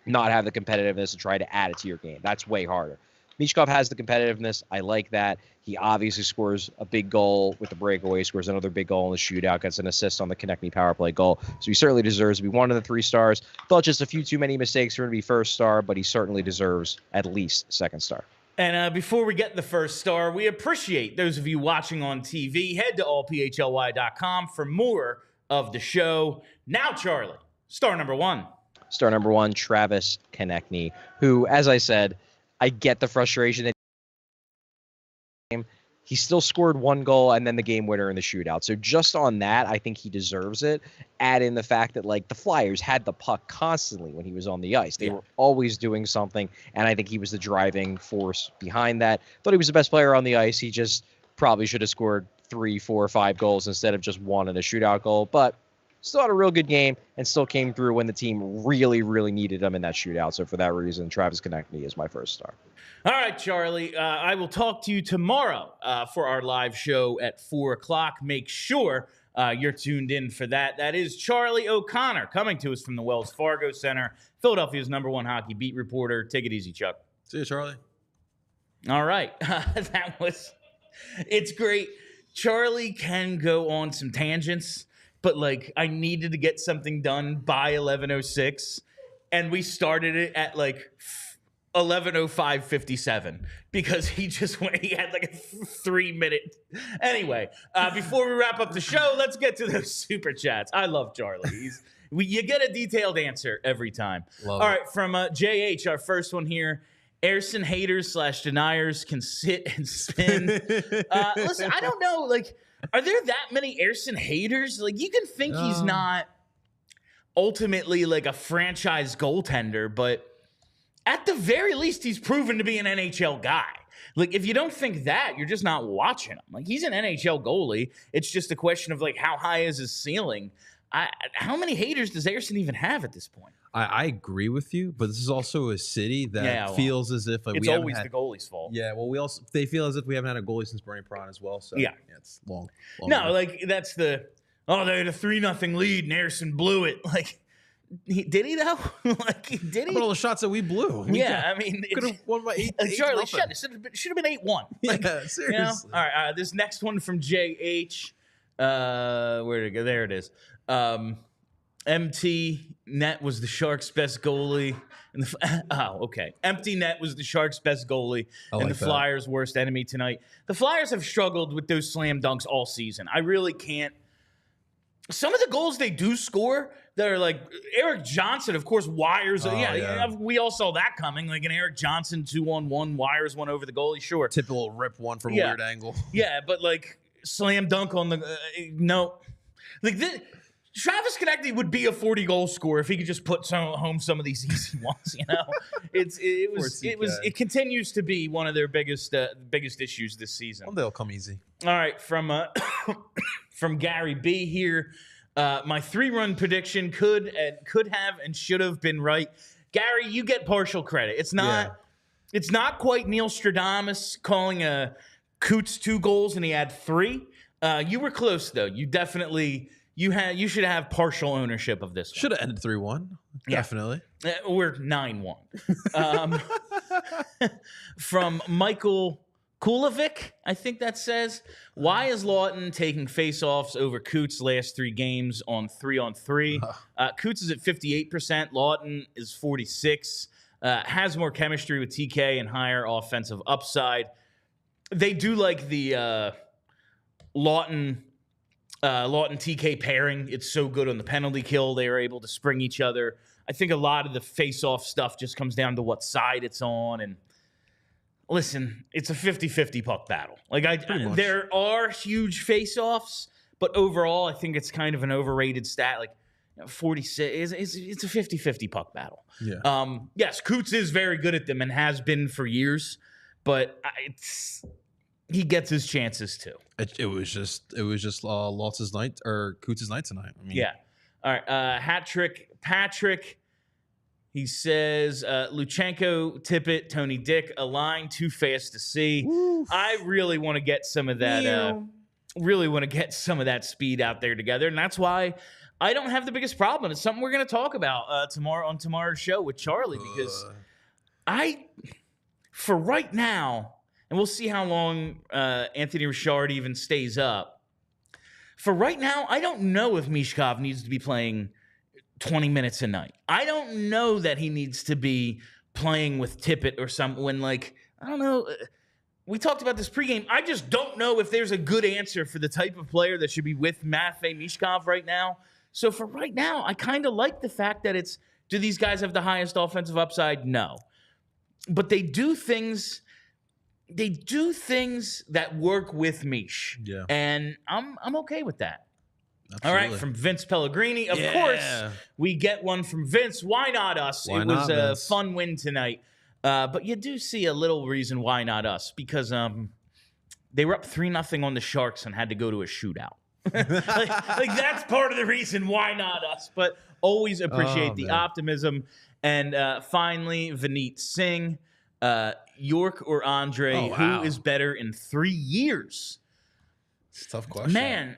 not have the competitiveness and try to add it to your game. That's way harder. Michkov has the competitiveness. I like that. He obviously scores a big goal with the breakaway, scores another big goal in the shootout, gets an assist on the Konecny power play goal. So he certainly deserves to be one of the 3 stars. Thought just a few too many mistakes for him to be 1st star, but he certainly deserves at least 2nd star. And before we get the first star, we appreciate those of you watching on TV. Head to allphly.com for more of the show. Now, Charlie, star number one. Star number one, Travis Konecny, who, as I said, I get the frustration that he still scored 1 goal and then the game winner in the shootout. So just on that, I think he deserves it. Add in the fact that, like, the Flyers had the puck constantly when he was on the ice. They were always doing something, and I think he was the driving force behind that. Thought he was the best player on the ice. He just probably should have scored 3, 4, 5 goals instead of just 1 in a shootout goal. But still had a real good game and still came through when the team really, really needed him in that shootout. So for that reason, Travis Konecny is my first star. All right, Charlie, I will talk to you tomorrow for our live show at 4 o'clock. Make sure you're tuned in for that. That is Charlie O'Connor coming to us from the Wells Fargo Center, Philadelphia's #1 hockey beat reporter. Take it easy, Chuck. See you, Charlie. All right. It's great. Charlie can go on some tangents, but, like, I needed to get something done by 11:06, and we started it at, like, 11:05:57 because he had like a 3-minute. Anyway, before we wrap up the show, let's get to those super chats. I love Charlie. You get a detailed answer every time. All right, from JH, our first one here. Ersson haters / deniers can sit and spin. Listen, I don't know. Like, are there that many Ersson haters? Like, you can think he's not ultimately like a franchise goaltender, but at the very least, he's proven to be an NHL guy. Like, if you don't think that, you're just not watching him. Like, he's an NHL goalie. It's just a question of, like, how high is his ceiling? How many haters does Ersson even have at this point? I agree with you, but this is also a city that feels as if it's always the goalie's fault. Yeah, well, they feel as if we haven't had a goalie since Bernie Prawn as well. So yeah it's long. No, like, that's they had a 3-0 lead and Ersson blew it. Like, did he though? Like, did he? All the shots that we blew. I mean, could have won by 8. Charlie, should have been 8-1. Like, yeah, seriously. You know? All right, this next one from JH. Where did it go? There it is. MT Net was the Sharks' best goalie. Empty Net was the Sharks' best goalie and the Flyers' worst enemy tonight. The Flyers have struggled with those slam dunks all season. I really can't. Some of the goals they do score that are like Eric Johnson, of course, wires. We all saw that coming. Like an Eric Johnson 2-on-1 wires one over the goalie. Sure, typical rip one from a weird angle. Yeah, but like slam dunk on the no, like this. Travis Konecny would be a 40-goal scorer if he could just put home some of these easy ones. You know, it continues to be one of their biggest issues this season. One day it'll come easy. All right, from Gary B here, my 3-run prediction could have and should have been right. Gary, you get partial credit. It's not quite Neil Stradamus calling a Coots 2 goals and he had 3. You were close though. You definitely. You should have partial ownership of this one. Should have ended 3-1. Definitely. We're 9-1. From Michael Kulovic, I think that says, why is Lawton taking face-offs over Coots' last 3 games on 3-on-3? Coots is at 58%. Lawton is 46%. Has more chemistry with TK and higher offensive upside. They do like the Lawton TK pairing. It's so good on the penalty kill. They are able to spring each other. I think a lot of the face-off stuff just comes down to what side it's on. And listen, it's a 50-50 puck battle. Like there are huge face-offs, but overall, I think it's kind of an overrated stat. Like 46, it's a 50-50 puck battle. Yeah. Yes, Coots is very good at them and has been for years, but he gets his chances too. It was just Lotz's night or Coots' night tonight. I mean, yeah. All right. Hat trick. Patrick. He says Luchenko, Tippett, Tony Dick, a line too fast to see. Oof. I really want to get some of that. Really want to get some of that speed out there together, and that's why I don't have the biggest problem. It's something we're going to talk about tomorrow on tomorrow's show with Charlie because for right now. And we'll see how long Anthony Richard even stays up. For right now, I don't know if Michkov needs to be playing 20 minutes a night. I don't know that he needs to be playing with Tippett or something when, like, I don't know. We talked about this pregame. I just don't know if there's a good answer for the type of player that should be with Matvei Michkov right now. So for right now, I kind of like the fact that it's, do these guys have the highest offensive upside? No. But they do things that work with Mish. Yeah. And I'm okay with that. Absolutely. All right, from Vince Pellegrini. Of course, we get one from Vince. Why not us? It was a fun win tonight. But you do see a little reason why not us, because they were up 3-0 on the Sharks and had to go to a shootout. like that's part of the reason why not us. But always appreciate the optimism. And finally, Vineet Singh, York or Andrae, who is better in 3 years? It's a tough question. Man,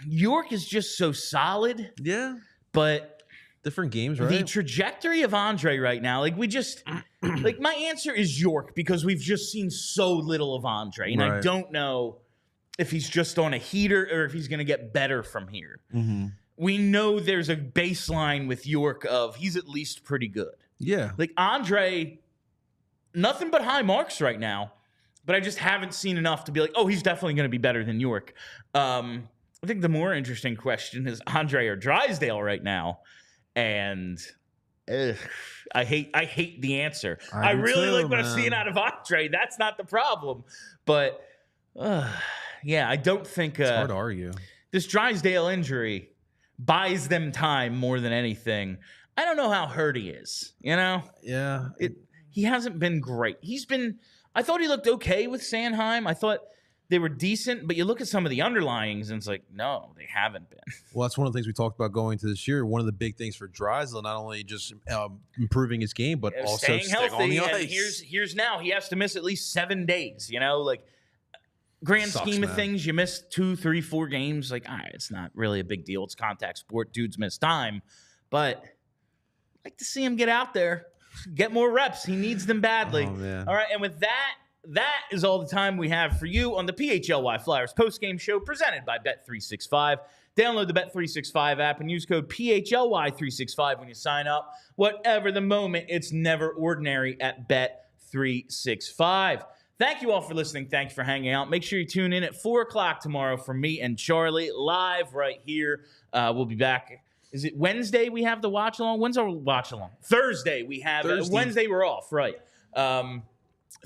York is just so solid. Yeah. But different games, right? The trajectory of Andrae right now, like we just, like my answer is York, because we've just seen so little of Andrae. And I don't know if he's just on a heater or if he's going to get better from here. Mm-hmm. We know there's a baseline with York of he's at least pretty good. Yeah. Like Andrae, nothing but high marks right now, but I just haven't seen enough to be like, oh, he's definitely going to be better than York. I think the more interesting question is Andrae or Drysdale right now. And I hate the answer. I really like what I'm seeing out of Andrae. That's not the problem. But yeah, I don't think it's hard to argue. This Drysdale injury buys them time more than anything. I don't know how hurt he is, you know? Yeah. He hasn't been great. I thought he looked okay with Sanheim. I thought they were decent, but you look at some of the underlyings and it's like, no, they haven't been. Well, that's one of the things we talked about going to this year. One of the big things for Drysdale, not only just improving his game, but also staying healthy on the ice. And here's now he has to miss at least 7 days, you know, like grand scheme of things, you miss 2, 3, 4 games. Like, all right, it's not really a big deal. It's contact sport. Dudes miss time. But I'd like to see him get out there, get more reps. He needs them badly. Oh, man. All right, and with that is all the time we have for you on the PHLY Flyers postgame show presented by Bet365. Download the Bet365 app and use code PHLY365 when you sign up. Whatever the moment, it's never ordinary at Bet365. Thank you all for listening. Thanks for hanging out. Make sure you tune in at 4 o'clock tomorrow for me and Charlie live right here. We'll be back. Is it Wednesday we have the watch-along? When's our watch-along? Thursday we have it. Wednesday we're off, right.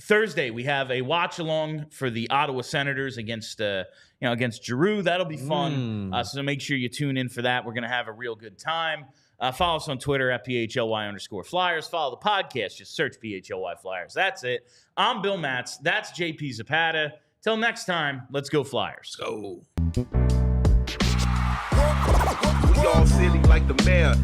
Thursday we have a watch-along for the Ottawa Senators against Giroux. That'll be fun. So make sure you tune in for that. We're going to have a real good time. Follow us on Twitter at PHLY_Flyers. Follow the podcast. Just search PHLY Flyers. That's it. I'm Bill Matz. That's JP Zapata. Till next time, let's go Flyers. Go. We all silly like the mayor.